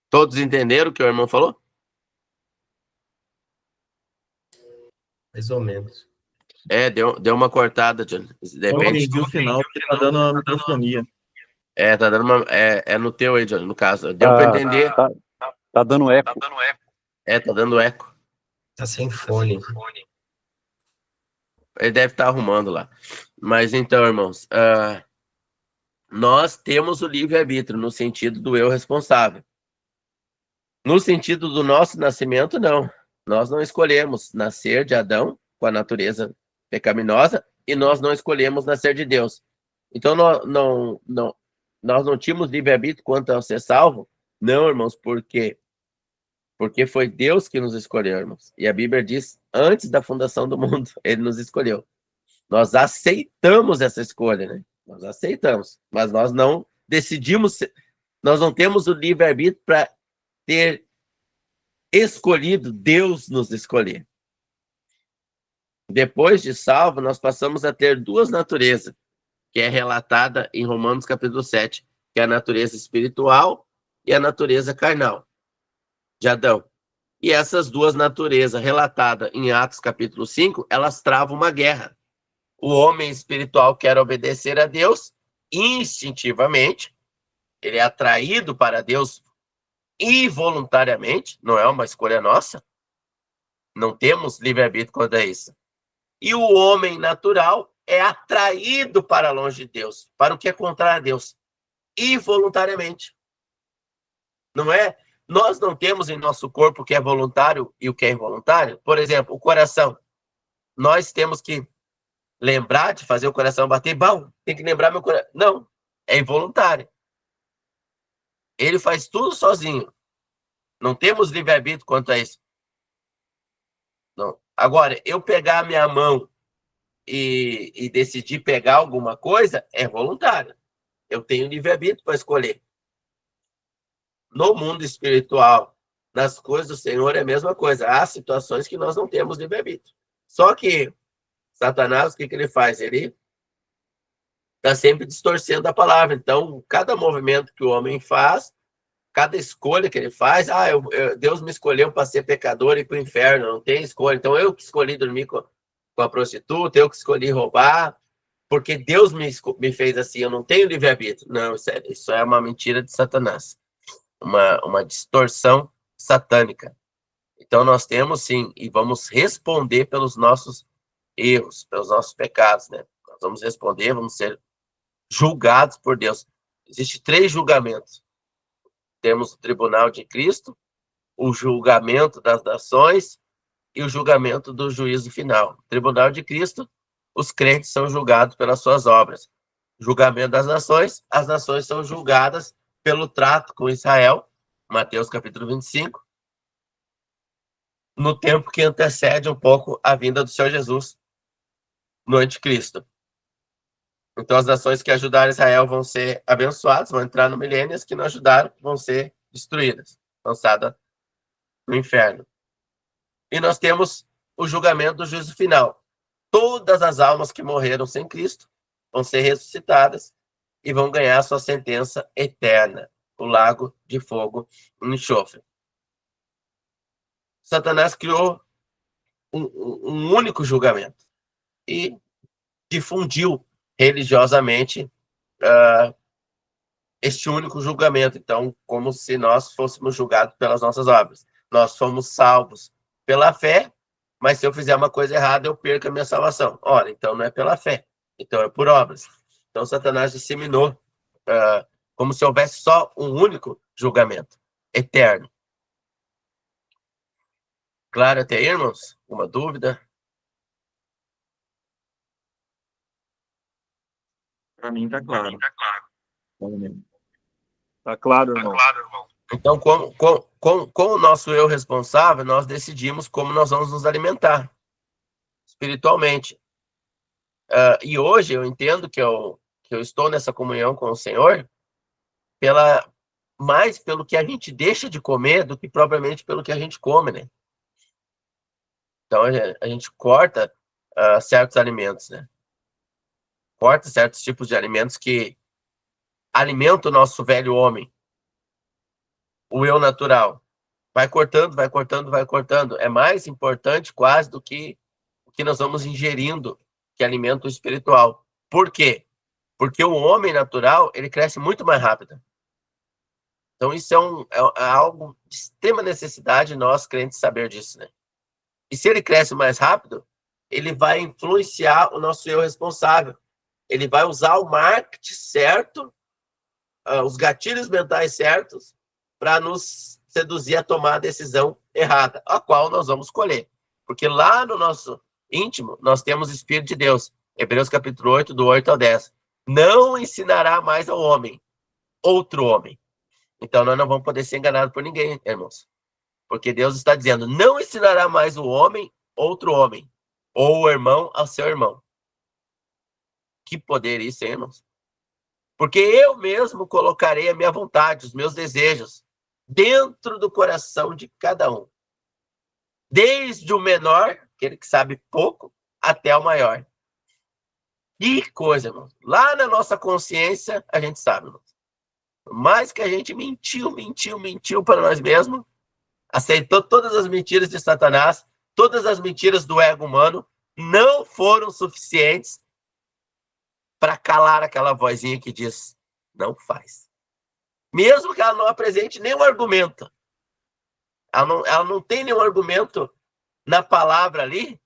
Todos entenderam o que o irmão falou? Mais ou menos. Deu uma cortada, Johnny. Não Depende. entendi o final, porque tá dando uma microfonia. Tá dando uma. É no teu aí, Johnny, no caso. Deu Tá, para entender. tá dando eco. Tá dando eco. Tá sem fone. Ele deve estar arrumando lá. Mas então, irmãos, nós temos o livre-arbítrio no sentido do eu responsável. No sentido do nosso nascimento, não. Nós não escolhemos nascer de Adão com a natureza pecaminosa e nós não escolhemos nascer de Deus. Então, nós não tínhamos livre-arbítrio quanto ao ser salvo? Não, irmãos, por quê? Porque foi Deus que nos escolheu, irmãos. E a Bíblia diz, antes da fundação do mundo, Ele nos escolheu. Nós aceitamos essa escolha, né? Nós aceitamos, mas nós não decidimos, nós não temos o livre-arbítrio para ter escolhido Deus nos escolher. Depois de salvo, nós passamos a ter duas naturezas, que é relatada em Romanos capítulo 7, que é a natureza espiritual e a natureza carnal de Adão. E essas duas naturezas, relatadas em Atos capítulo 5, elas travam uma guerra. O homem espiritual quer obedecer a Deus instintivamente, ele é atraído para Deus involuntariamente, não é uma escolha nossa, não temos livre-arbítrio quanto a isso. E o homem natural é atraído para longe de Deus, para o que é contrário a Deus, involuntariamente. Não é? Nós não temos em nosso corpo o que é voluntário e o que é involuntário. Por exemplo, o coração. Nós temos que lembrar de fazer o coração bater. Bom, tem que lembrar meu coração. Não, é involuntário. Ele faz tudo sozinho. Não temos livre-arbítrio quanto a isso. Não. Agora, eu pegar a minha mão e decidir pegar alguma coisa, é voluntário. Eu tenho livre-arbítrio para escolher. No mundo espiritual, nas coisas do Senhor, é a mesma coisa. Há situações que nós não temos livre-arbítrio. Só que Satanás, o que ele faz? Ele está sempre distorcendo a palavra. Então, cada movimento que o homem faz, cada escolha que ele faz, Deus me escolheu para ser pecador e para o inferno, não tem escolha. Então, eu que escolhi dormir com a prostituta, eu que escolhi roubar, porque Deus me fez assim, eu não tenho livre-arbítrio. Não, isso é uma mentira de Satanás, uma distorção satânica. Então, nós temos sim, e vamos responder pelos nossos erros, pelos nossos pecados, né? Nós vamos responder, vamos ser julgados por Deus. Existem 3 julgamentos. Temos o tribunal de Cristo, o julgamento das nações e o julgamento do juízo final. No tribunal de Cristo, os crentes são julgados pelas suas obras. Julgamento das nações, as nações são julgadas pelo trato com Israel, Mateus capítulo 25, no tempo que antecede um pouco a vinda do Senhor Jesus, no anticristo. Então, as nações que ajudaram Israel vão ser abençoadas, vão entrar no milênio, as que não ajudaram vão ser destruídas, lançadas no inferno. E nós temos o julgamento do juízo final. Todas as almas que morreram sem Cristo vão ser ressuscitadas e vão ganhar sua sentença eterna, o lago de fogo e enxofre. Satanás criou um único julgamento e difundiu religiosamente este único julgamento. Então, como se nós fôssemos julgados pelas nossas obras. Nós somos salvos pela fé, mas se eu fizer uma coisa errada, eu perco a minha salvação. Ora, então não é pela fé, então é por obras. Então, Satanás disseminou como se houvesse só um único julgamento eterno. Claro até aí, irmãos? Uma dúvida? Para mim tá claro. Tá claro, irmão. Então, com o nosso eu responsável, nós decidimos como nós vamos nos alimentar espiritualmente. E hoje eu entendo que eu estou nessa comunhão com o Senhor mais pelo que a gente deixa de comer do que propriamente pelo que a gente come, né? Então, a gente corta certos alimentos, né? Corta certos tipos de alimentos que alimentam o nosso velho homem, o eu natural. Vai cortando, vai cortando, vai cortando. É mais importante quase do que que nós vamos ingerindo, que alimenta o espiritual. Por quê? Porque o homem natural, ele cresce muito mais rápido. Então, isso é algo de extrema necessidade nós, crentes, saber disso, né? E se ele cresce mais rápido, ele vai influenciar o nosso eu responsável. Ele vai usar o marketing certo, os gatilhos mentais certos, para nos seduzir a tomar a decisão errada, a qual nós vamos colher. Porque lá no nosso íntimo, nós temos o Espírito de Deus. Hebreus capítulo 8, do 8 ao 10. Não ensinará mais ao homem, outro homem. Então, nós não vamos poder ser enganados por ninguém, irmãos. Porque Deus está dizendo, não ensinará mais o homem, outro homem, ou o irmão ao seu irmão. Que poder isso, hein, irmãos? Porque eu mesmo colocarei a minha vontade, os meus desejos, dentro do coração de cada um. Desde o menor, aquele que sabe pouco, até o maior. Que coisa, irmãos. Lá na nossa consciência, a gente sabe, irmãos. Por mais que a gente mentiu para nós mesmos, aceitou todas as mentiras de Satanás, todas as mentiras do ego humano, não foram suficientes para calar aquela vozinha que diz, não faz. Mesmo que ela não apresente nenhum argumento. Ela não tem nenhum argumento na palavra ali,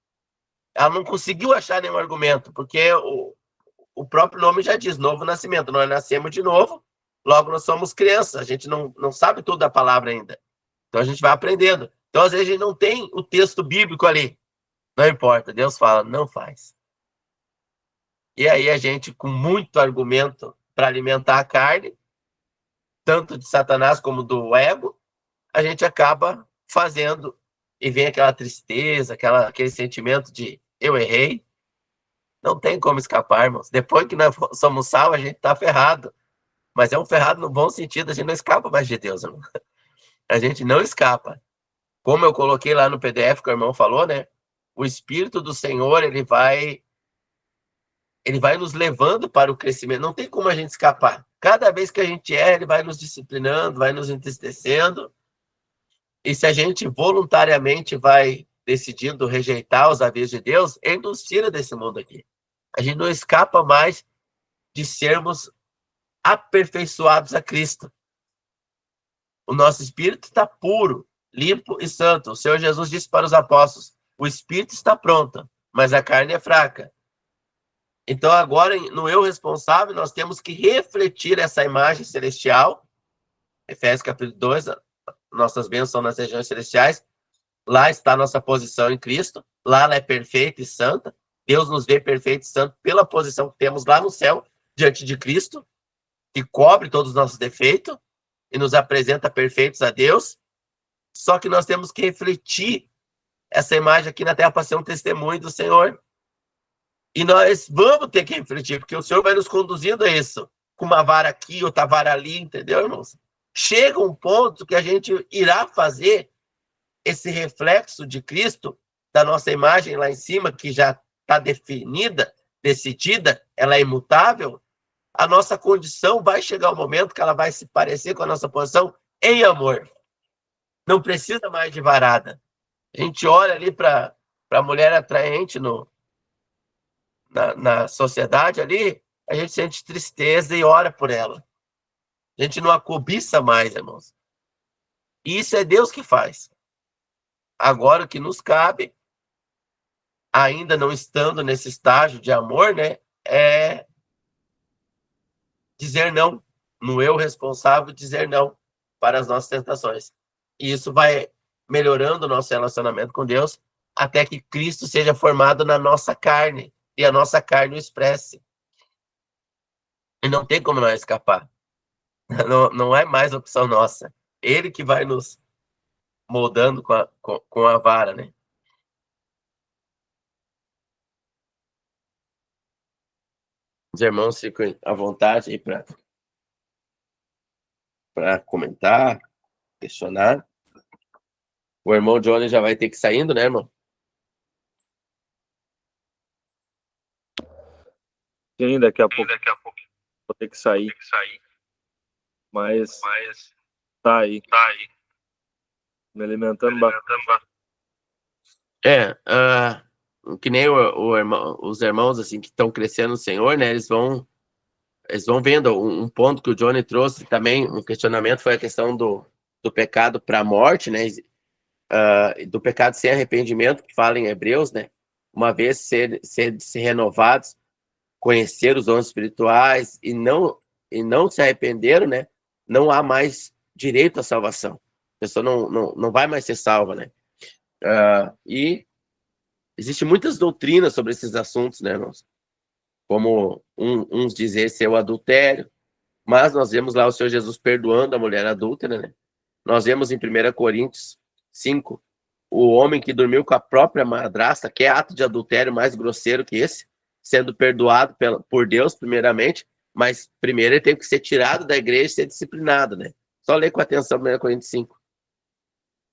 ela não conseguiu achar nenhum argumento, porque o próprio nome já diz, novo nascimento. Nós nascemos de novo, logo nós somos crianças, a gente não sabe tudo da palavra ainda. Então a gente vai aprendendo. Então às vezes a gente não tem o texto bíblico ali. Não importa, Deus fala, não faz. E aí a gente, com muito argumento para alimentar a carne, tanto de Satanás como do ego, a gente acaba fazendo e vem aquela tristeza, aquele sentimento de eu errei. Não tem como escapar, irmãos. Depois que nós somos salvos, a gente está ferrado. Mas é um ferrado no bom sentido, a gente não escapa mais de Deus, irmão. A gente não escapa. Como eu coloquei lá no PDF que o irmão falou, né? O Espírito do Senhor, ele vai nos levando para o crescimento. Não tem como a gente escapar. Cada vez que a gente erra, ele vai nos disciplinando, vai nos entristecendo. E se a gente voluntariamente vai decidindo rejeitar os avisos de Deus, ele nos tira desse mundo aqui. A gente não escapa mais de sermos aperfeiçoados a Cristo. O nosso espírito está puro, limpo e santo. O Senhor Jesus disse para os apóstolos, o espírito está pronto, mas a carne é fraca. Então agora, no eu responsável, nós temos que refletir essa imagem celestial. Efésios capítulo 2, nossas bênçãos nas regiões celestiais. Lá está a nossa posição em Cristo. Lá ela é perfeita e santa. Deus nos vê perfeito e santo pela posição que temos lá no céu, diante de Cristo, que cobre todos os nossos defeitos e nos apresenta perfeitos a Deus. Só que nós temos que refletir essa imagem aqui na terra para ser um testemunho do Senhor. E nós vamos ter que refletir, porque o Senhor vai nos conduzindo a isso, com uma vara aqui, outra vara ali, entendeu, irmãos? Chega um ponto que a gente irá fazer esse reflexo de Cristo, da nossa imagem lá em cima, que já está definida, decidida, ela é imutável, a nossa condição vai chegar um momento que ela vai se parecer com a nossa posição em amor. Não precisa mais de varada. A gente olha ali para a mulher atraente na sociedade ali, a gente sente tristeza e ora por ela. A gente não a cobiça mais, irmãos. E isso é Deus que faz. Agora, o que nos cabe, ainda não estando nesse estágio de amor, né, é dizer não, no eu responsável, dizer não para as nossas tentações. E isso vai melhorando o nosso relacionamento com Deus, até que Cristo seja formado na nossa carne, e a nossa carne o expresse. E não tem como nós escapar. Não é mais opção nossa. Ele que vai nos moldando com a vara, né? Os irmãos ficam à vontade aí para comentar, questionar. O irmão Johnny já vai ter que ir saindo, né, irmão? Sim, daqui a pouco vou ter que sair. Mas tá aí. Me alimentando bastante. que nem os irmãos assim que estão crescendo no Senhor, né? Eles vão vendo um ponto que o Johnny trouxe também, um questionamento foi a questão do pecado para a morte, né? Do pecado sem arrependimento, que fala em Hebreus, né? Uma vez ser renovados, conhecer os dons espirituais e não se arrependeram, né? Não há mais direito à salvação. A pessoa não vai mais ser salva, né? E existem muitas doutrinas sobre esses assuntos, né, irmãos? Como uns dizer ser o adultério, mas nós vemos lá o Senhor Jesus perdoando a mulher adúltera, né? Nós vemos em 1 Coríntios 5, o homem que dormiu com a própria madrasta, que é ato de adultério mais grosseiro que esse, sendo perdoado por Deus, primeiramente, mas primeiro ele tem que ser tirado da igreja e ser disciplinado, né? Só ler com atenção 1 Coríntios 5.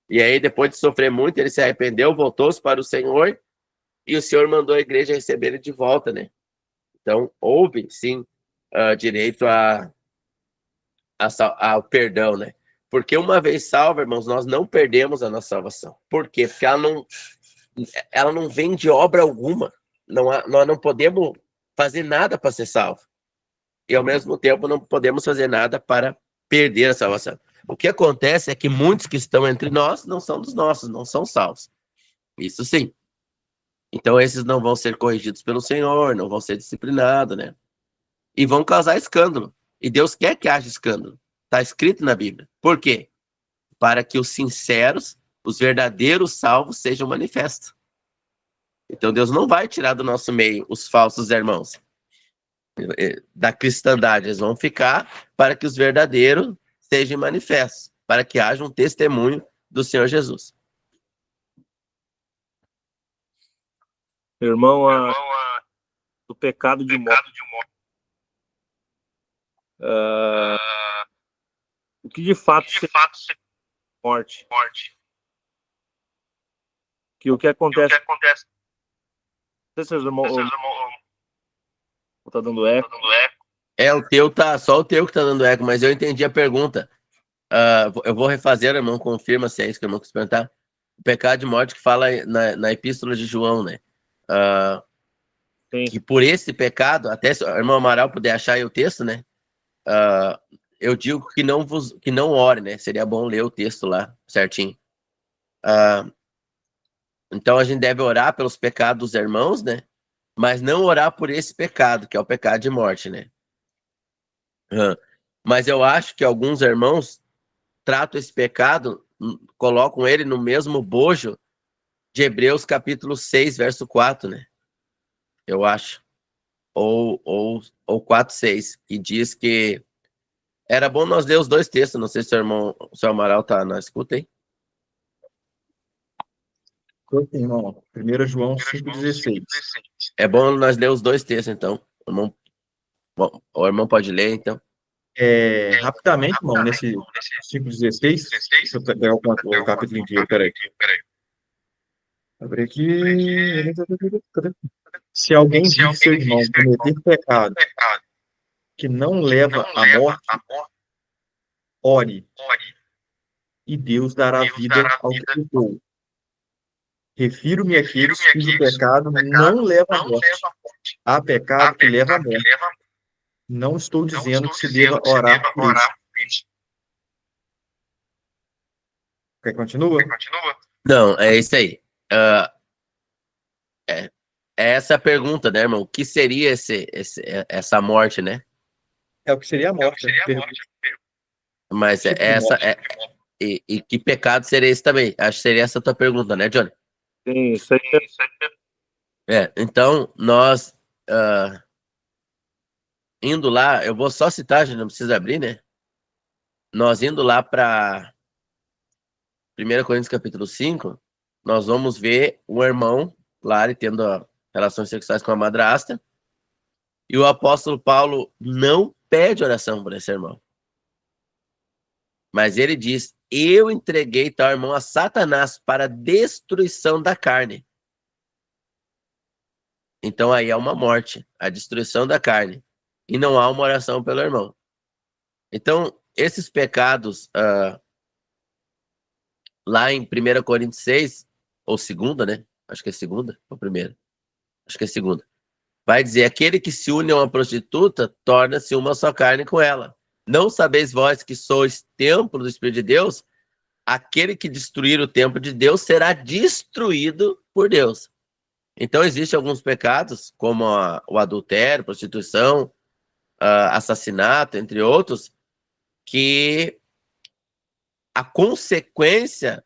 E aí, depois de sofrer muito, ele se arrependeu, voltou-se para o Senhor, e o Senhor mandou a igreja receber ele de volta, né? Então, houve, sim, direito ao perdão, né? Porque uma vez salva, irmãos, nós não perdemos a nossa salvação. Por quê? Porque ela não vem de obra alguma. Nós não podemos fazer nada para ser salvo. E, ao mesmo tempo, não podemos fazer nada para perder a salvação. O que acontece é que muitos que estão entre nós não são dos nossos, não são salvos. Isso sim. Então, esses não vão ser corrigidos pelo Senhor, não vão ser disciplinados, né? E vão causar escândalo. E Deus quer que haja escândalo. Está escrito na Bíblia. Por quê? Para que os sinceros, os verdadeiros salvos sejam manifestos. Então, Deus não vai tirar do nosso meio os falsos irmãos da cristandade. Eles vão ficar para que os verdadeiros sejam manifestos, para que haja um testemunho do Senhor Jesus. Irmão, do pecado de morte. O que de fato é morte? Que o que acontece? Não sei se os irmãos tá dando eco. O teu só o teu que tá dando eco, mas eu entendi a pergunta. Eu vou refazer, irmão, confirma se é isso que o irmão quis perguntar. O pecado de morte que fala na epístola de João, né? Que por esse pecado, até se o irmão Amaral puder achar aí o texto, né? Eu digo que não ore, né? Seria bom ler o texto lá, certinho. Então a gente deve orar pelos pecados dos irmãos, né? Mas não orar por esse pecado, que é o pecado de morte, né? Mas eu acho que alguns irmãos tratam esse pecado, colocam ele no mesmo bojo de Hebreus capítulo 6, verso 4, né? Eu acho. Ou 4, 6, que diz que era bom nós ler os dois textos. Não sei se o seu Amaral tá na escuta aí. Irmão, 1 João 5,16. É bom nós ler os dois textos, então. O irmão pode ler, então. Rapidamente, irmão, nesse 5,16, deixa eu pegar o capítulo inteiro, peraí. Abre aqui. Se alguém diz que seu irmão cometer pecado que não leva à morte, ore, e Deus dará vida ao que pecou. Refiro-me àqueles cujo pecado não leva à morte. Há pecado que leva à morte. Não estou dizendo que se deva orar por isso. Quer continua? Não, é isso aí. É essa a pergunta, né, irmão? O que seria essa morte, né? É o que seria a morte. Mas e que pecado seria esse também? Acho que seria essa a tua pergunta, né, Johnny? Sim, isso aí. Então, nós indo lá, eu vou só citar, a gente não precisa abrir, né? Nós indo lá para 1 Coríntios capítulo 5, nós vamos ver o irmão lá, ele tendo relações sexuais com a madrasta, e o apóstolo Paulo não pede oração por esse irmão. Mas ele diz, eu entreguei tal irmão a Satanás para a destruição da carne. Então aí é uma morte, a destruição da carne. E não há uma oração pelo irmão. Então, esses pecados, lá em 1 Coríntios 6, ou 2, né? Acho que é segunda ou primeira? Acho que é segunda. Vai dizer, aquele que se une a uma prostituta, torna-se uma só carne com ela. Não sabeis vós que sois templo do Espírito de Deus? Aquele que destruir o templo de Deus será destruído por Deus. Então, existem alguns pecados, como o adultério, prostituição, assassinato, entre outros, que a consequência,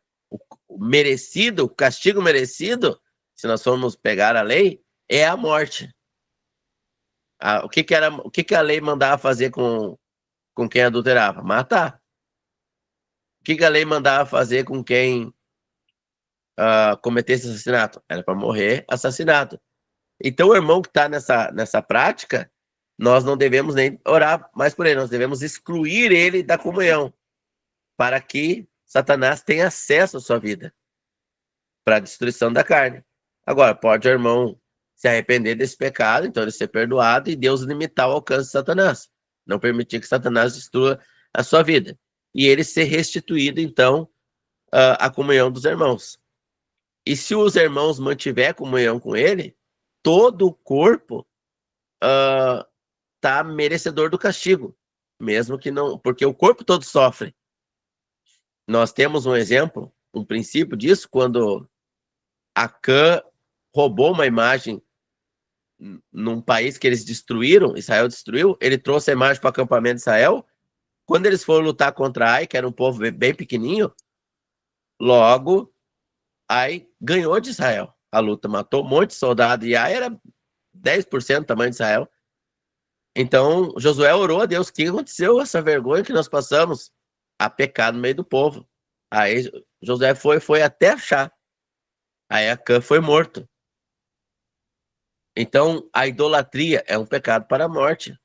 o merecido, o castigo merecido, se nós formos pegar a lei, é a morte. O que a lei mandava fazer com quem adulterava? Matar. O que a lei mandava fazer com quem cometesse assassinato? Era para morrer assassinato. Então, o irmão que está nessa prática, nós não devemos nem orar mais por ele, nós devemos excluir ele da comunhão, para que Satanás tenha acesso à sua vida, para a destruição da carne. Agora, pode o irmão se arrepender desse pecado, então ele ser perdoado, e Deus limitar o alcance de Satanás, não permitir que Satanás destrua a sua vida, e ele ser restituído, então, à comunhão dos irmãos. E se os irmãos mantiver comunhão com ele, todo o corpo está merecedor do castigo, mesmo que não, porque o corpo todo sofre. Nós temos um exemplo, um princípio disso, quando Acã roubou uma imagem num país que eles destruíram, Israel destruiu, ele trouxe a imagem para o acampamento de Israel. Quando eles foram lutar contra Ai, que era um povo bem pequenininho, logo Ai ganhou de Israel a luta, matou um monte de soldado, e Ai era 10% do tamanho de Israel. Então, Josué orou a Deus, o que aconteceu? Essa vergonha que nós passamos, a pecar no meio do povo. Aí Josué foi até achar. Aí Acã foi morto. Então, a idolatria é um pecado para a morte.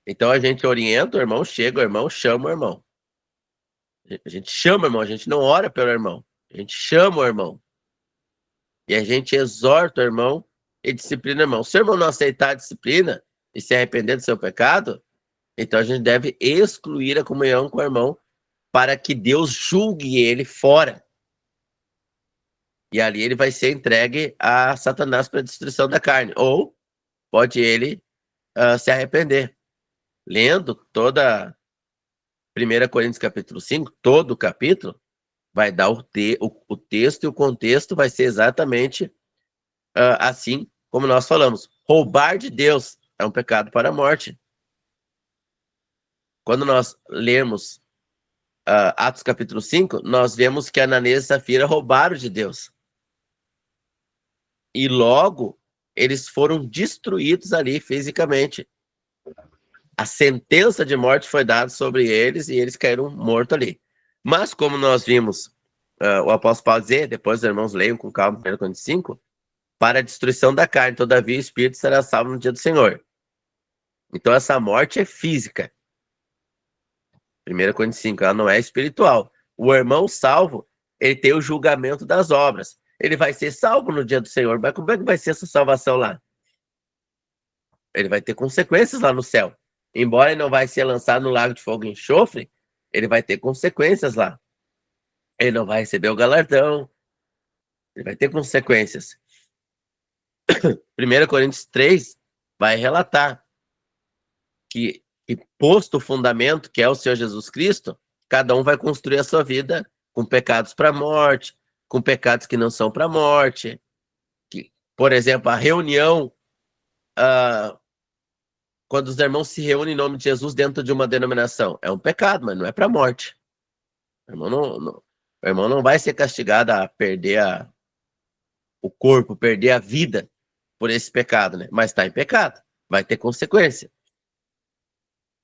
Então, a gente orienta o irmão, chega o irmão, chama o irmão. A gente chama o irmão, a gente não ora pelo irmão. A gente chama o irmão. E a gente exorta o irmão e disciplina o irmão. Se o irmão não aceitar a disciplina e se arrepender do seu pecado, então a gente deve excluir a comunhão com o irmão para que Deus julgue ele fora. E ali ele vai ser entregue a Satanás para a destruição da carne. Ou pode ele se arrepender. Lendo toda 1 Coríntios capítulo 5, todo o capítulo, vai dar o texto, e o contexto vai ser exatamente assim como nós falamos. Roubar de Deus é um pecado para a morte. Quando nós lemos Atos capítulo 5, nós vemos que Ananias e Safira roubaram de Deus. E logo, eles foram destruídos ali fisicamente. A sentença de morte foi dada sobre eles e eles caíram mortos ali. Mas como nós vimos o apóstolo Paulo dizer, depois os irmãos leiam com calma 1 Coríntios 5, para a destruição da carne, todavia o espírito será salvo no dia do Senhor. Então essa morte é física. 1 Coríntios 5, ela não é espiritual. O irmão salvo, ele tem o julgamento das obras. Ele vai ser salvo no dia do Senhor, mas como é que vai ser essa salvação lá? Ele vai ter consequências lá no céu. Embora ele não vai ser lançado no lago de fogo e enxofre, ele vai ter consequências lá. Ele não vai receber o galardão. Ele vai ter consequências. 1 Coríntios 3 vai relatar que posto o fundamento, que é o Senhor Jesus Cristo, cada um vai construir a sua vida com pecados para a morte, com pecados que não são para a morte. Por exemplo, a reunião, quando os irmãos se reúnem em nome de Jesus dentro de uma denominação, é um pecado, mas não é para a morte. O irmão não vai ser castigado a perder o corpo, perder a vida por esse pecado, né? Mas está em pecado, vai ter consequência.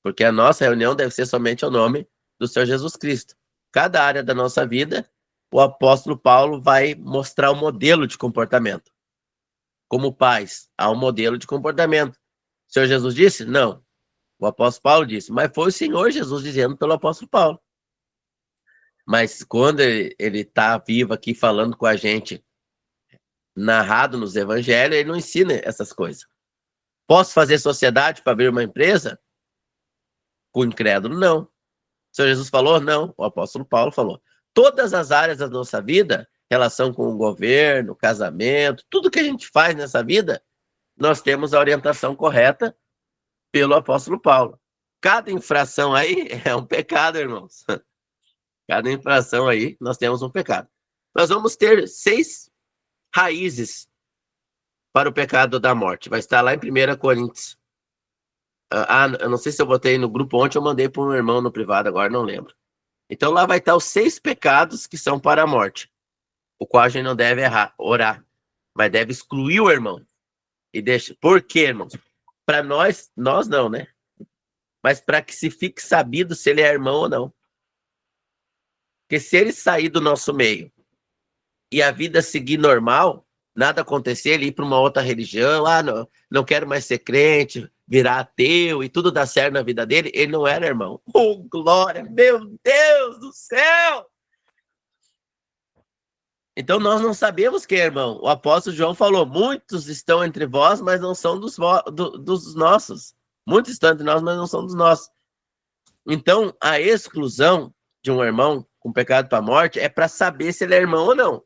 Porque a nossa reunião deve ser somente ao nome do Senhor Jesus Cristo. Cada área da nossa vida, o apóstolo Paulo vai mostrar um modelo de comportamento. Como pais, há um modelo de comportamento. O Senhor Jesus disse? Não. O apóstolo Paulo disse, mas foi o Senhor Jesus dizendo pelo apóstolo Paulo. Mas quando ele está vivo aqui falando com a gente, narrado nos evangelhos, ele não ensina essas coisas. Posso fazer sociedade para abrir uma empresa? Com o incrédulo, não. O Senhor Jesus falou? Não. O apóstolo Paulo falou. Todas as áreas da nossa vida, relação com o governo, casamento, tudo que a gente faz nessa vida, nós temos a orientação correta pelo apóstolo Paulo. Cada infração aí é um pecado, irmãos. Cada infração aí, nós temos um pecado. Nós vamos ter 6 raízes para o pecado da morte. Vai estar lá em 1 Coríntios. Eu não sei se eu botei no grupo ontem, eu mandei para um irmão no privado, agora não lembro. Então lá vai estar os 6 pecados que são para a morte, o qual a gente não deve orar, mas deve excluir o irmão. E deixa. Por quê, irmãos? Para nós não, né? Mas para que se fique sabido se ele é irmão ou não. Porque se ele sair do nosso meio e a vida seguir normal, nada acontecer, ele ir para uma outra religião, não quero mais ser crente, virar ateu e tudo dar certo na vida dele, ele não era irmão. Oh, glória, meu Deus do céu! Então nós não sabemos quem é irmão. O apóstolo João falou, muitos estão entre vós, mas não são dos nossos. Muitos estão entre nós, mas não são dos nossos. Então, a exclusão de um irmão com pecado para a morte é para saber se ele é irmão ou não.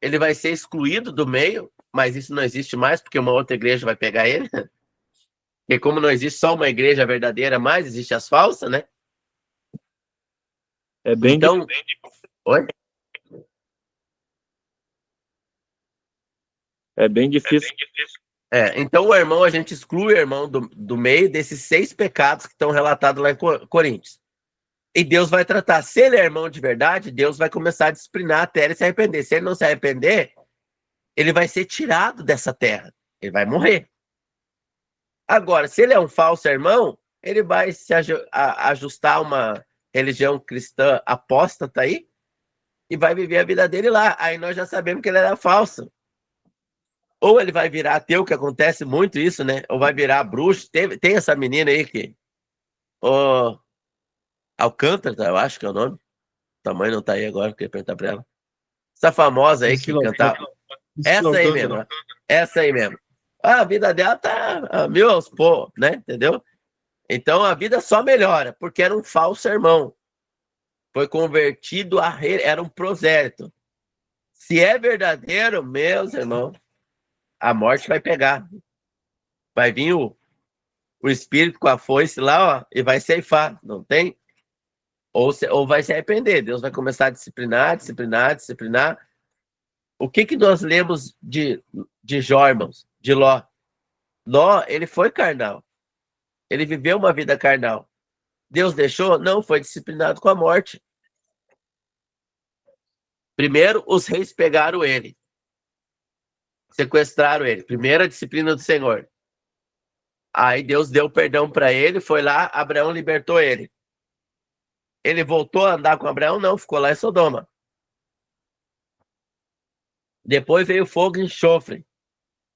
Ele vai ser excluído do meio, mas isso não existe mais, porque uma outra igreja vai pegar ele. E como não existe só uma igreja verdadeira, mais existe as falsas, né? É bem então, Oi? É bem difícil. Então o irmão, a gente exclui o irmão do meio desses 6 pecados que estão relatados lá em Coríntios. E Deus vai tratar. Se ele é irmão de verdade, Deus vai começar a disciplinar até ele se arrepender. Se ele não se arrepender, ele vai ser tirado dessa terra. Ele vai morrer. Agora, se ele é um falso irmão, ele vai se ajustar a uma religião cristã apóstata aí e vai viver a vida dele lá. Aí nós já sabemos que ele era falso. Ou ele vai virar ateu, que acontece muito isso, né? Ou vai virar bruxo. Tem essa menina aí que... Alcântara, eu acho que é o nome. A mãe não tá aí agora, queria perguntar pra ela. Essa famosa aí que cantava. Essa aí mesmo. Essa aí mesmo. A vida dela tá a mil aos pô, né? Entendeu? Então a vida só melhora, porque era um falso irmão. Foi convertido era um prosélito. Se é verdadeiro, meus irmãos, a morte vai pegar. Vai vir o espírito com a foice lá, ó, e vai ceifar, não tem? Ou vai se arrepender. Deus vai começar a disciplinar. O que nós lemos de Jó, irmãos? De Ló? Ló, ele foi carnal. Ele viveu uma vida carnal. Deus deixou? Não, foi disciplinado com a morte. Primeiro, os reis pegaram ele. Sequestraram ele. Primeira disciplina do Senhor. Aí Deus deu perdão para ele, foi lá, Abraão libertou ele. Ele voltou a andar com Abraão? Não, ficou lá em Sodoma. Depois veio fogo e enxofre.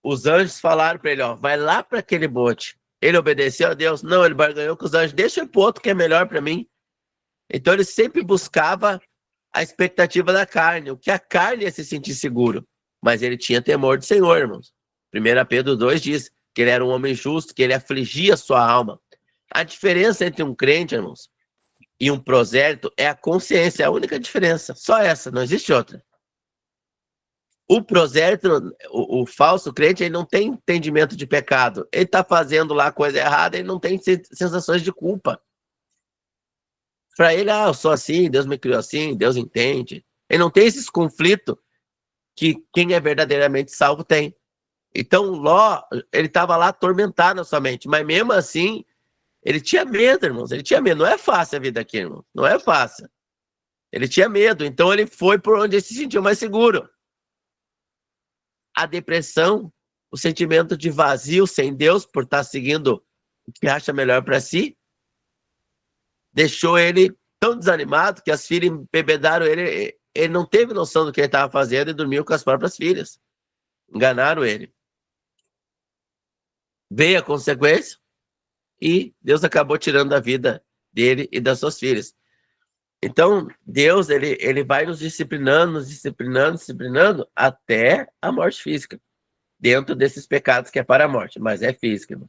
Os anjos falaram para ele, ó, vai lá para aquele bote. Ele obedeceu a Deus? Não, ele barganhou com os anjos. Deixa eu ir para outro que é melhor para mim. Então ele sempre buscava a expectativa da carne, o que a carne ia se sentir seguro. Mas ele tinha temor do Senhor, irmãos. 1 Pedro 2 diz que ele era um homem justo, que ele afligia a sua alma. A diferença entre um crente, irmãos, e um prosélito é a consciência, é a única diferença. Só essa, não existe outra. O prosélito, o falso crente, ele não tem entendimento de pecado. Ele está fazendo lá coisa errada, ele não tem sensações de culpa. Para ele, eu sou assim, Deus me criou assim, Deus entende. Ele não tem esses conflitos que quem é verdadeiramente salvo tem. Então, Ló, ele estava lá atormentado na sua mente, mas mesmo assim, ele tinha medo, irmãos. Ele tinha medo. Não é fácil a vida aqui, irmão. Não é fácil. Ele tinha medo, então ele foi por onde ele se sentiu mais seguro. A depressão, o sentimento de vazio sem Deus, por estar seguindo o que acha melhor para si, deixou ele tão desanimado que as filhas embebedaram ele. Ele não teve noção do que ele estava fazendo e dormiu com as próprias filhas. Enganaram ele. Veio a consequência e Deus acabou tirando a vida dele e das suas filhas. Então, Deus, ele vai nos disciplinando até a morte física, dentro desses pecados que é para a morte, mas é física. Irmão.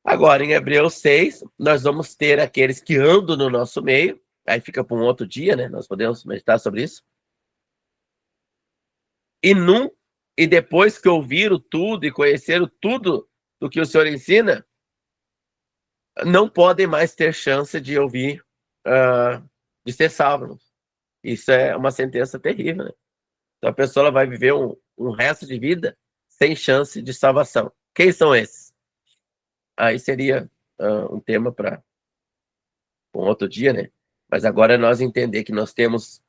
Agora, em Hebreus 6, nós vamos ter aqueles que andam no nosso meio, aí fica para um outro dia, né? Nós podemos meditar sobre isso. e depois que ouviram tudo e conheceram tudo do que o Senhor ensina, não podem mais ter chance de ouvir, de ser salvo. Isso é uma sentença terrível, né? Então a pessoa vai viver um resto de vida sem chance de salvação. Quem são esses? Aí seria um tema para um outro dia, né? Mas agora nós entender que nós temos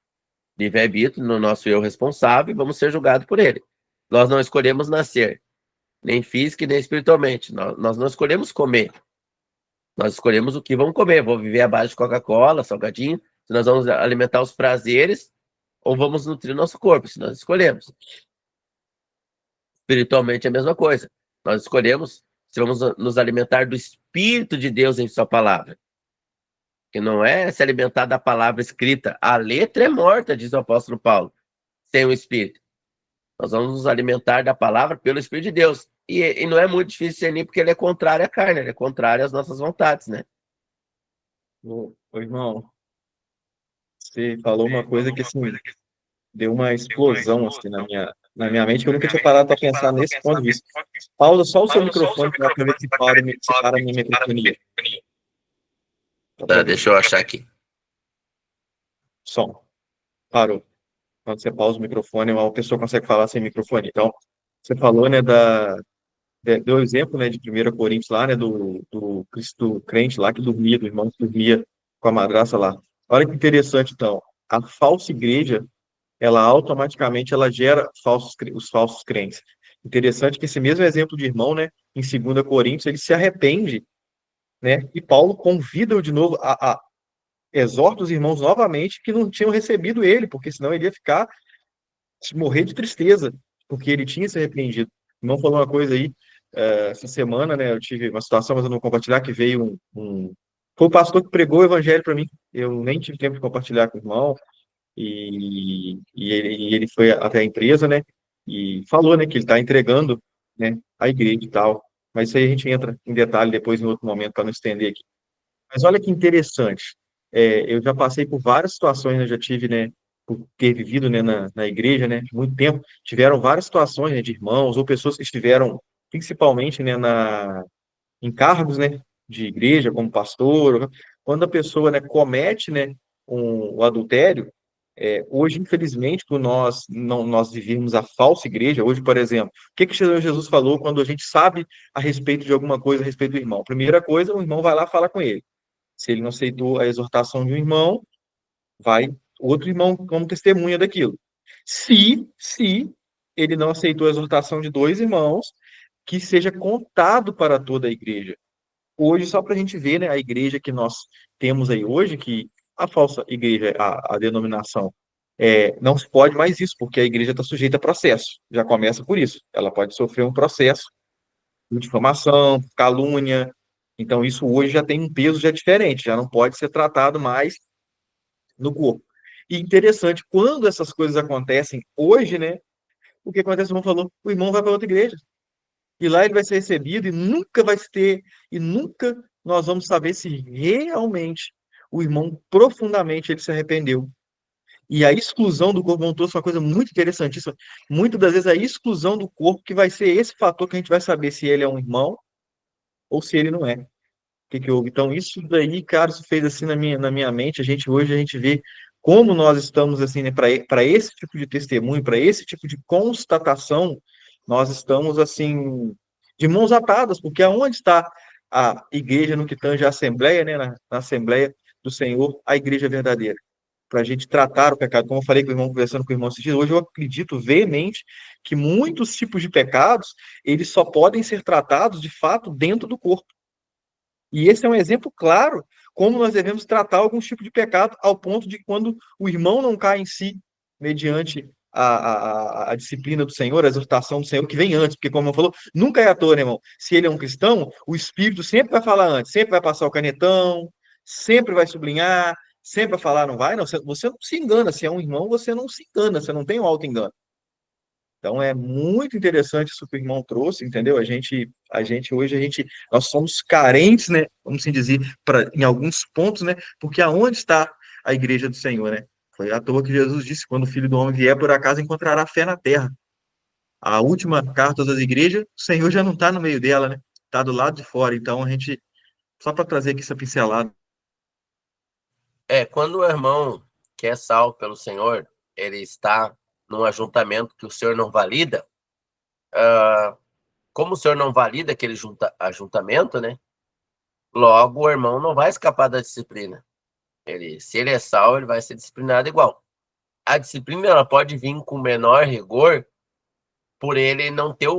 livre-arbítrio no nosso eu responsável e vamos ser julgados por ele. Nós não escolhemos nascer, nem física e nem espiritualmente. Nós não escolhemos comer. Nós escolhemos o que vamos comer. Vou viver à base de Coca-Cola, salgadinho, se nós vamos alimentar os prazeres ou vamos nutrir nosso corpo, se nós escolhemos. Espiritualmente é a mesma coisa. Nós escolhemos se vamos nos alimentar do Espírito de Deus em sua palavra. Que não é se alimentar da palavra escrita. A letra é morta, diz o apóstolo Paulo, sem o Espírito. Nós vamos nos alimentar da palavra pelo Espírito de Deus. E não é muito difícil discernir, porque ele é contrário à carne, ele é contrário às nossas vontades, né? Ô, irmão, você falou uma coisa que, assim, deu uma explosão, assim, na minha mente, que eu nunca tinha parado para pensar nesse ponto de vista. Pausa só o seu microfone para ver se para a minha microfonia. Deixa eu achar aqui. Som. Parou. Quando você pausa o microfone, uma pessoa consegue falar sem microfone. Então, você falou, né, deu exemplo, né, de 1 Coríntios lá, né, do Cristo crente lá que dormia, do irmão que dormia com a madraça lá. Olha que interessante, então. A falsa igreja, ela automaticamente ela gera os falsos crentes. Interessante que esse mesmo exemplo de irmão, né, em 2 Coríntios, ele se arrepende, né, e Paulo convida-o de novo exorta os irmãos novamente que não tinham recebido ele, porque senão ele ia morrer de tristeza, porque ele tinha se arrependido. O irmão falou uma coisa aí, essa semana, né, eu tive uma situação, mas eu não vou compartilhar, que veio foi o pastor que pregou o evangelho para mim, eu nem tive tempo de compartilhar com o irmão, e ele foi até a empresa, né, e falou, né, que ele está entregando, né, a igreja e tal, mas isso aí a gente entra em detalhe depois em outro momento, para não estender aqui. Mas olha que interessante, eu já passei por várias situações, né, já tive, né, por ter vivido, né, na igreja, né, muito tempo, tiveram várias situações, né, de irmãos ou pessoas que estiveram, principalmente, né, em cargos, né, de igreja, como pastor, quando a pessoa, né, comete, né, o adultério, hoje, infelizmente, por nós vivirmos a falsa igreja, hoje, por exemplo, o que Jesus falou quando a gente sabe a respeito de alguma coisa a respeito do irmão? Primeira coisa, o irmão vai lá falar com ele. Se ele não aceitou a exortação de um irmão, vai outro irmão como testemunha daquilo. Se ele não aceitou a exortação de dois irmãos, que seja contado para toda a igreja. Hoje, só para a gente ver, né, a igreja que nós temos aí hoje, que a falsa igreja, a denominação, não se pode mais isso, porque a igreja está sujeita a processo. Já começa por isso. Ela pode sofrer um processo de difamação, calúnia. Então, isso hoje já tem um peso já diferente, já não pode ser tratado mais no corpo. E interessante, quando essas coisas acontecem hoje, né? O que acontece, o irmão falou, o irmão vai para outra igreja. E lá ele vai ser recebido e nunca vai ter, e nunca nós vamos saber se realmente o irmão profundamente ele se arrependeu. E a exclusão do corpo, trouxe uma coisa muito interessantíssima. Muitas das vezes a exclusão do corpo que vai ser esse fator que a gente vai saber se ele é um irmão ou se ele não é. O que houve? Então, isso daí, cara, isso fez assim na minha mente. Hoje a gente vê como nós estamos assim, né, para esse tipo de testemunho, para esse tipo de constatação, nós estamos assim de mãos atadas, porque aonde está a igreja no que tange a assembleia, né, na assembleia do Senhor, a igreja verdadeira, para a gente tratar o pecado. Como eu falei com o irmão, conversando com o irmão esses dias, hoje eu acredito veemente que muitos tipos de pecados, eles só podem ser tratados de fato dentro do corpo. E esse é um exemplo claro como nós devemos tratar alguns tipos de pecado, ao ponto de quando o irmão não cai em si, mediante a disciplina do Senhor, a exortação do Senhor, que vem antes, porque, como eu falou, nunca é à toa, né, irmão? Se ele é um cristão, o Espírito sempre vai falar antes, sempre vai passar o canetão, sempre vai sublinhar, sempre vai falar, não vai, não, você não se engana, se é um irmão, você não se engana, você não tem um auto-engano. Então é muito interessante isso que o irmão trouxe, entendeu? Hoje nós somos carentes, né? Vamos assim dizer, em alguns pontos, né? Porque aonde está a igreja do Senhor, né? Foi à toa que Jesus disse: quando o Filho do Homem vier, por acaso encontrará fé na terra. a última carta das igrejas, o Senhor já não está no meio dela, né? Está do lado de fora. Então, a gente, só para trazer aqui essa pincelada. Quando o irmão que é salvo pelo Senhor, ele está num ajuntamento que o Senhor não valida, como o Senhor não valida aquele ajuntamento, né? Logo, o irmão não vai escapar da disciplina. Se ele é salvo, ele vai ser disciplinado igual. A disciplina ela pode vir com menor rigor por ele não ter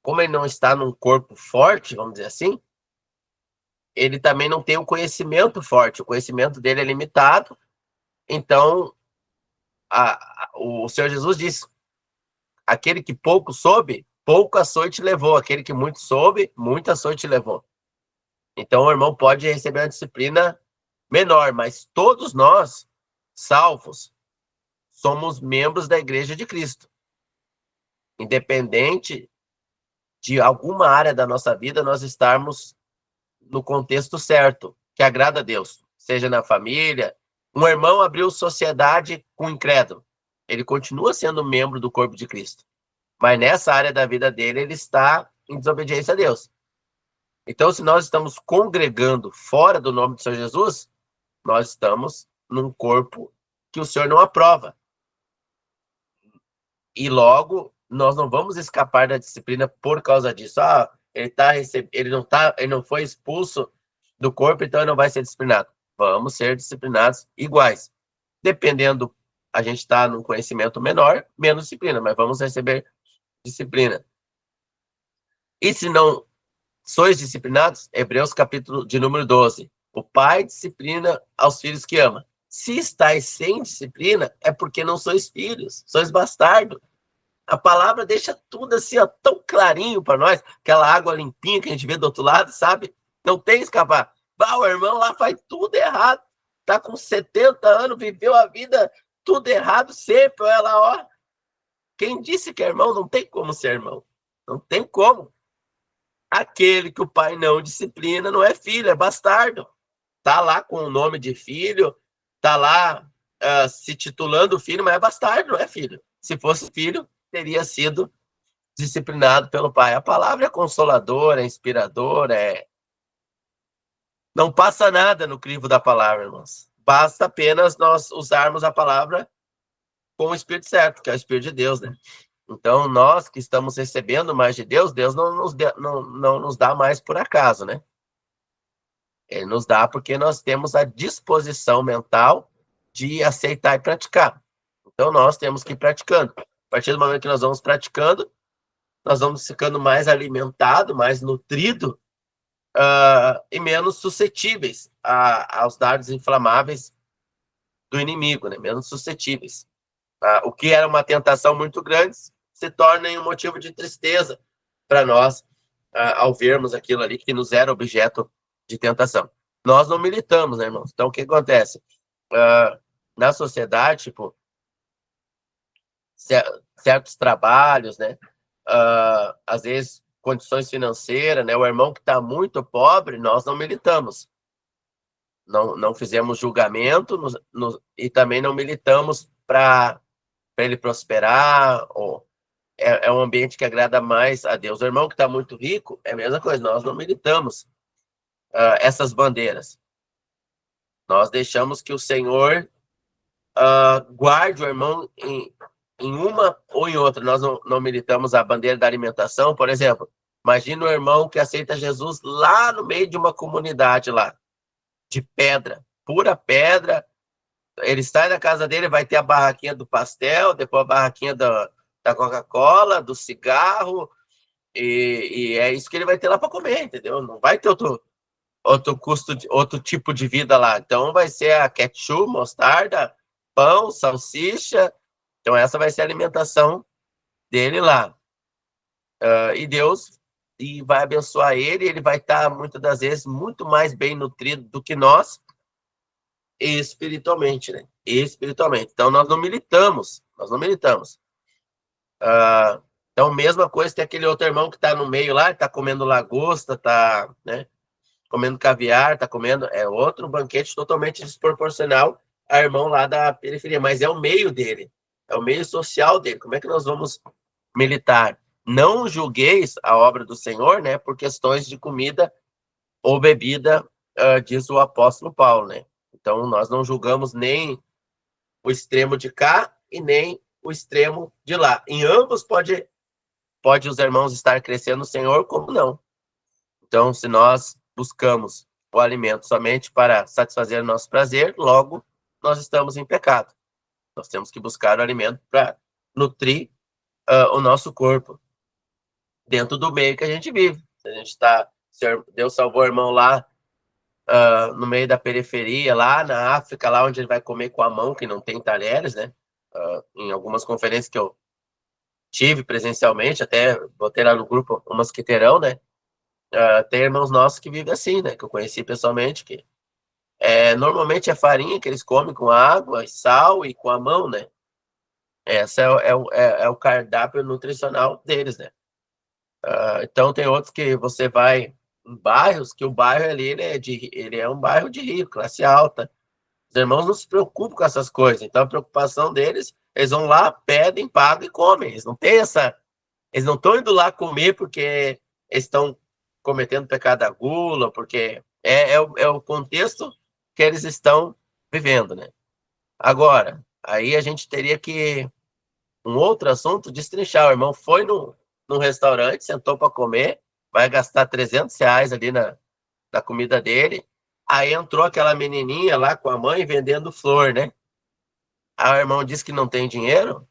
como ele não está num corpo forte, vamos dizer assim, ele também não tem o conhecimento forte. O conhecimento dele é limitado. Então, o Senhor Jesus diz: aquele que pouco soube, pouco açoite levou. Aquele que muito soube, muito açoite levou. Então, o irmão pode receber uma disciplina menor, mas todos nós, salvos, somos membros da Igreja de Cristo. Independente de alguma área da nossa vida, nós estarmos no contexto certo, que agrada a Deus, seja na família. Um irmão abriu sociedade com um incrédulo. Ele continua sendo membro do corpo de Cristo, mas nessa área da vida dele, ele está em desobediência a Deus. Então, se nós estamos congregando fora do nome do Senhor Jesus, nós estamos num corpo que o Senhor não aprova. E logo, nós não vamos escapar da disciplina por causa disso. Ele não foi expulso do corpo, então ele não vai ser disciplinado. Vamos ser disciplinados iguais. Dependendo, a gente está num conhecimento menor, menos disciplina, mas vamos receber disciplina. E se não sois disciplinados, Hebreus capítulo de número 12. O pai disciplina aos filhos que ama. Se estáis sem disciplina, é porque não sois filhos, sois bastardos. A palavra deixa tudo assim, ó, tão clarinho para nós, aquela água limpinha que a gente vê do outro lado, sabe? Não tem escapar. O irmão lá faz tudo errado, tá com 70 anos, viveu a vida tudo errado sempre. Olha lá, ó. Quem disse que é irmão não tem como ser irmão. Não tem como. Aquele que o pai não disciplina não é filho, é bastardo. Tá lá com o nome de filho, tá lá se titulando filho, mas é bastardo, não é filho. Se fosse filho, teria sido disciplinado pelo pai. A palavra é consoladora, é inspiradora, não passa nada no crivo da palavra, irmãos. Basta apenas nós usarmos a palavra com o Espírito certo, que é o Espírito de Deus, né? Então, nós que estamos recebendo mais de Deus, Deus não nos dá mais por acaso, né? Ele nos dá porque nós temos a disposição mental de aceitar e praticar. Então, nós temos que ir praticando. A partir do momento que nós vamos praticando, nós vamos ficando mais alimentados, mais nutridos e menos suscetíveis aos dardos inflamáveis do inimigo, né? Menos suscetíveis. O que era uma tentação muito grande se torna um motivo de tristeza para nós ao vermos aquilo ali que nos era objeto de tentação. Nós não militamos, né, irmãos? Então, o que acontece? Na sociedade, tipo, certos trabalhos, né? Às vezes, condições financeiras, né? O irmão que está muito pobre, nós não militamos. Não fizemos julgamento e também não militamos para ele prosperar. É um ambiente que agrada mais a Deus. O irmão que está muito rico, é a mesma coisa. Nós não militamos essas bandeiras. Nós deixamos que o Senhor guarde o irmão em uma ou em outra. Nós não militamos a bandeira da alimentação, por exemplo. Imagina o irmão que aceita Jesus lá no meio de uma comunidade lá, de pedra, pura pedra. Ele sai da casa dele, vai ter a barraquinha do pastel, depois a barraquinha da Coca-Cola, do cigarro, e é isso que ele vai ter lá para comer, entendeu? Não vai ter outro tipo de vida lá. Então vai ser a ketchup, mostarda, pão, salsicha. Então essa vai ser a alimentação dele lá. E Deus vai abençoar ele vai estar, muitas das vezes, muito mais bem nutrido do que nós, espiritualmente, né? Espiritualmente. Então, nós não militamos. Então, mesma coisa, tem aquele outro irmão que está no meio lá, está comendo lagosta, está, né, comendo caviar, está comendo... É outro banquete totalmente desproporcional ao irmão lá da periferia, mas é o meio dele, é o meio social dele. Como é que nós vamos militar. Não julgueis a obra do Senhor, né, por questões de comida ou bebida, diz o apóstolo Paulo, né? Então, nós não julgamos nem o extremo de cá e nem o extremo de lá. Em ambos pode os irmãos estar crescendo no Senhor, como não. Então, se nós buscamos o alimento somente para satisfazer o nosso prazer, logo nós estamos em pecado. Nós temos que buscar o alimento para nutrir o nosso corpo dentro do meio que a gente vive. Se a gente está, Deus salvou o irmão lá no meio da periferia, lá na África, lá onde ele vai comer com a mão, que não tem talheres, né? Em algumas conferências que eu tive presencialmente, até botei lá no grupo o Mosquiteirão, né? Tem irmãos nossos que vivem assim, né? Que eu conheci pessoalmente, que normalmente é farinha que eles comem com água, sal e com a mão, né? Esse é o cardápio nutricional deles, né? Então tem outros que você vai em bairros, que o bairro ali ele é um bairro de rico, classe alta. Os irmãos não se preocupam com essas coisas. Então a preocupação deles, eles vão lá, pedem, pagam e comem. Eles não têm eles não estão indo lá comer porque eles estão cometendo pecado da gula, porque é o contexto que eles estão vivendo, né? Agora, aí a gente teria que um outro assunto, destrinchar. O irmão foi num restaurante, sentou para comer, vai gastar R$ 300 ali na comida dele. Aí entrou aquela menininha lá com a mãe vendendo flor, né? Aí o irmão disse que não tem dinheiro.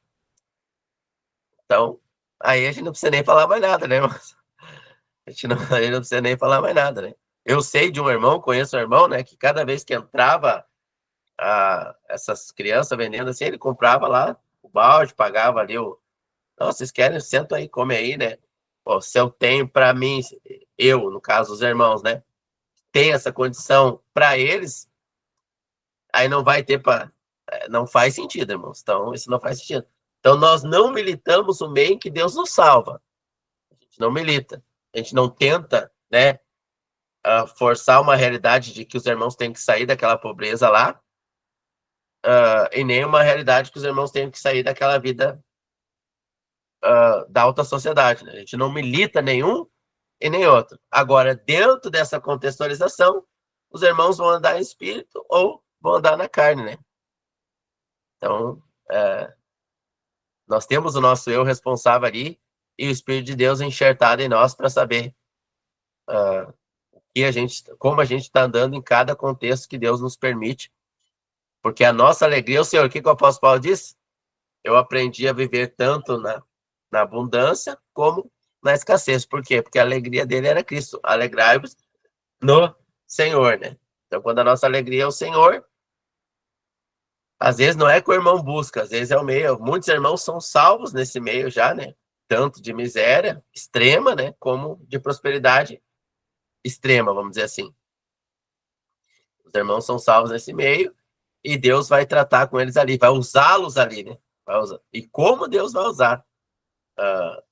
Então, aí a gente não precisa nem falar mais nada, né, irmão? A gente não precisa nem falar mais nada, né? Eu sei de um irmão, conheço um irmão, né, que cada vez que entrava essas crianças vendendo assim, ele comprava lá o balde, pagava ali o. Não, vocês querem, senta aí, come aí, né? Pô, se eu tenho para mim, eu, no caso, os irmãos, né? Tem essa condição para eles, aí não vai ter para. Não faz sentido, irmãos. Então, isso não faz sentido. Então, nós não militamos o meio em que Deus nos salva. A gente não milita. A gente não tenta, né, forçar uma realidade de que os irmãos têm que sair daquela pobreza lá, e nem uma realidade que os irmãos têm que sair daquela vida da alta sociedade. Né? A gente não milita nenhum e nem outro. Agora, dentro dessa contextualização, os irmãos vão andar em espírito ou vão andar na carne, né? Então, nós temos o nosso eu responsável ali e o Espírito de Deus enxertado em nós para saber como a gente está andando em cada contexto que Deus nos permite. Porque a nossa alegria, o Senhor, o que o apóstolo Paulo disse? Eu aprendi a viver tanto na abundância como na escassez. Por quê? Porque a alegria dele era Cristo. Alegrai-vos no Senhor, né? Então, quando a nossa alegria é o Senhor, às vezes não é que o irmão busca, às vezes é o meio. Muitos irmãos são salvos nesse meio já, né? Tanto de miséria extrema, né? Como de prosperidade extrema, vamos dizer assim. Os irmãos são salvos nesse meio e Deus vai tratar com eles ali, vai usá-los ali, né? Vai usar. E como Deus vai usar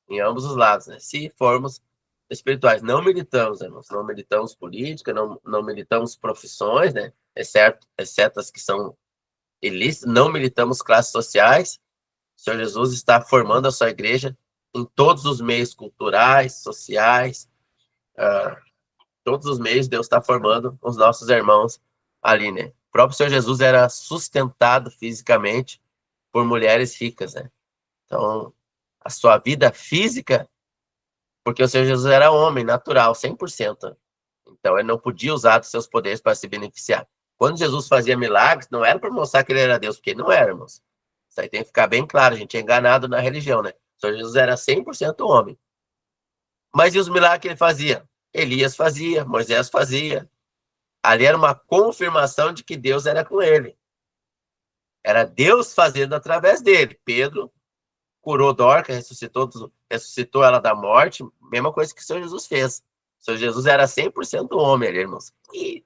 em ambos os lados, né? Se formos espirituais. Não militamos, irmãos, não militamos política, não militamos profissões, né? Exceto as que são ilícitas, não militamos classes sociais. O Senhor Jesus está formando a sua igreja em todos os meios culturais, sociais, todos os meios Deus está formando os nossos irmãos ali, né? O próprio Senhor Jesus era sustentado fisicamente por mulheres ricas, né? Então, a sua vida física, porque o Senhor Jesus era homem, natural, 100%. Então, ele não podia usar dos seus poderes para se beneficiar. Quando Jesus fazia milagres, não era para mostrar que ele era Deus, porque ele não era, irmãos. Isso aí tem que ficar bem claro, a gente é enganado na religião, né? O Senhor Jesus era 100% homem. Mas e os milagres que ele fazia? Elias fazia, Moisés fazia. Ali era uma confirmação de que Deus era com ele. Era Deus fazendo através dele. Pedro curou Dorca, ressuscitou ela da morte, mesma coisa que o Senhor Jesus fez. O Senhor Jesus era 100% homem ali, irmãos. Que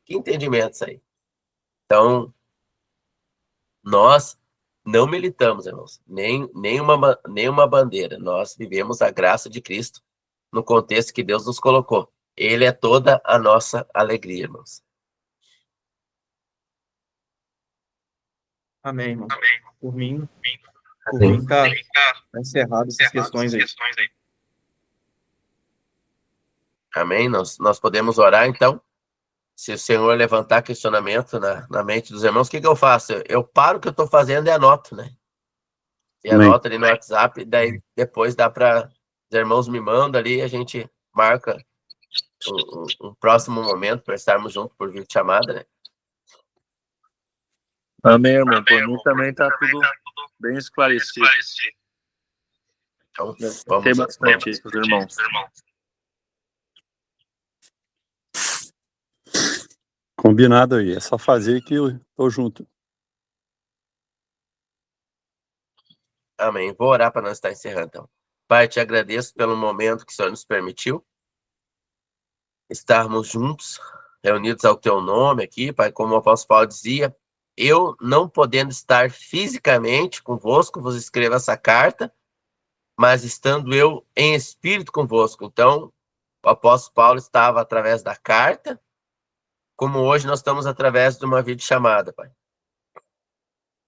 entendimento isso aí. Então, nós não militamos, irmãos, nenhuma bandeira. Nós vivemos a graça de Cristo no contexto que Deus nos colocou. Ele é toda a nossa alegria, irmãos. Amém, irmão. Por mim, Por mim, tá encerrado essas questões aí. Amém? Nós podemos orar, então? Se o Senhor levantar questionamento na mente dos irmãos, o que eu faço? Eu paro o que eu estou fazendo e anoto, né? E Amém. anota ali no WhatsApp, daí depois dá para os irmãos me mandam ali, a gente marca um próximo momento para estarmos juntos por videochamada, né? Amém, irmão. Por mim também tá tudo bem esclarecido. Então, Gostei bastante aí com os irmãos. Combinado aí. É só fazer que eu tô junto. Amém. Vou orar para nós estar encerrando, então. Pai, te agradeço pelo momento que o Senhor nos permitiu estarmos juntos, reunidos ao teu nome aqui, Pai, como o apóstolo Paulo dizia, eu não podendo estar fisicamente convosco, vos escrevo essa carta, mas estando eu em espírito convosco. Então, o apóstolo Paulo estava através da carta, como hoje nós estamos através de uma videochamada, Pai.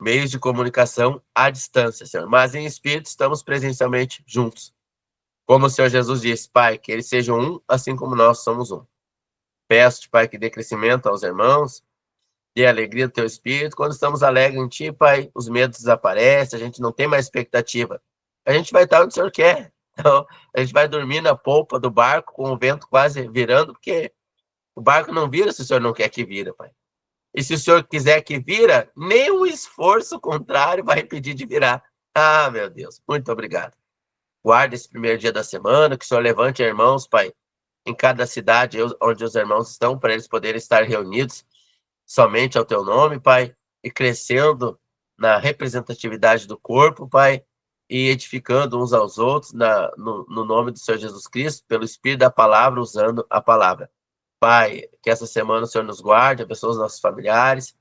Meios de comunicação à distância, Senhor, mas em espírito estamos presencialmente juntos. Como o Senhor Jesus disse, Pai, que eles sejam um, assim como nós somos um. Peço-te, Pai, que dê crescimento aos irmãos, dê alegria do teu espírito. Quando estamos alegres em ti, Pai, os medos desaparecem, a gente não tem mais expectativa. A gente vai estar onde o Senhor quer. Então, a gente vai dormir na polpa do barco com o vento quase virando, porque o barco não vira se o Senhor não quer que vira, Pai. E se o Senhor quiser que vira, nenhum esforço contrário vai impedir de virar. Ah, meu Deus, muito obrigado. Guarde esse primeiro dia da semana, que o Senhor levante irmãos, Pai, em cada cidade onde os irmãos estão, para eles poderem estar reunidos somente ao teu nome, Pai, e crescendo na representatividade do corpo, Pai, e edificando uns aos outros no nome do Senhor Jesus Cristo, pelo Espírito da Palavra, usando a palavra. Pai, que essa semana o Senhor nos guarde, abençoe os nossos familiares,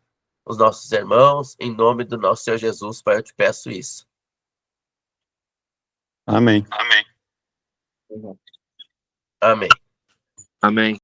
os nossos irmãos, em nome do nosso Senhor Jesus, Pai, eu te peço isso. Amém. Amém. Amém.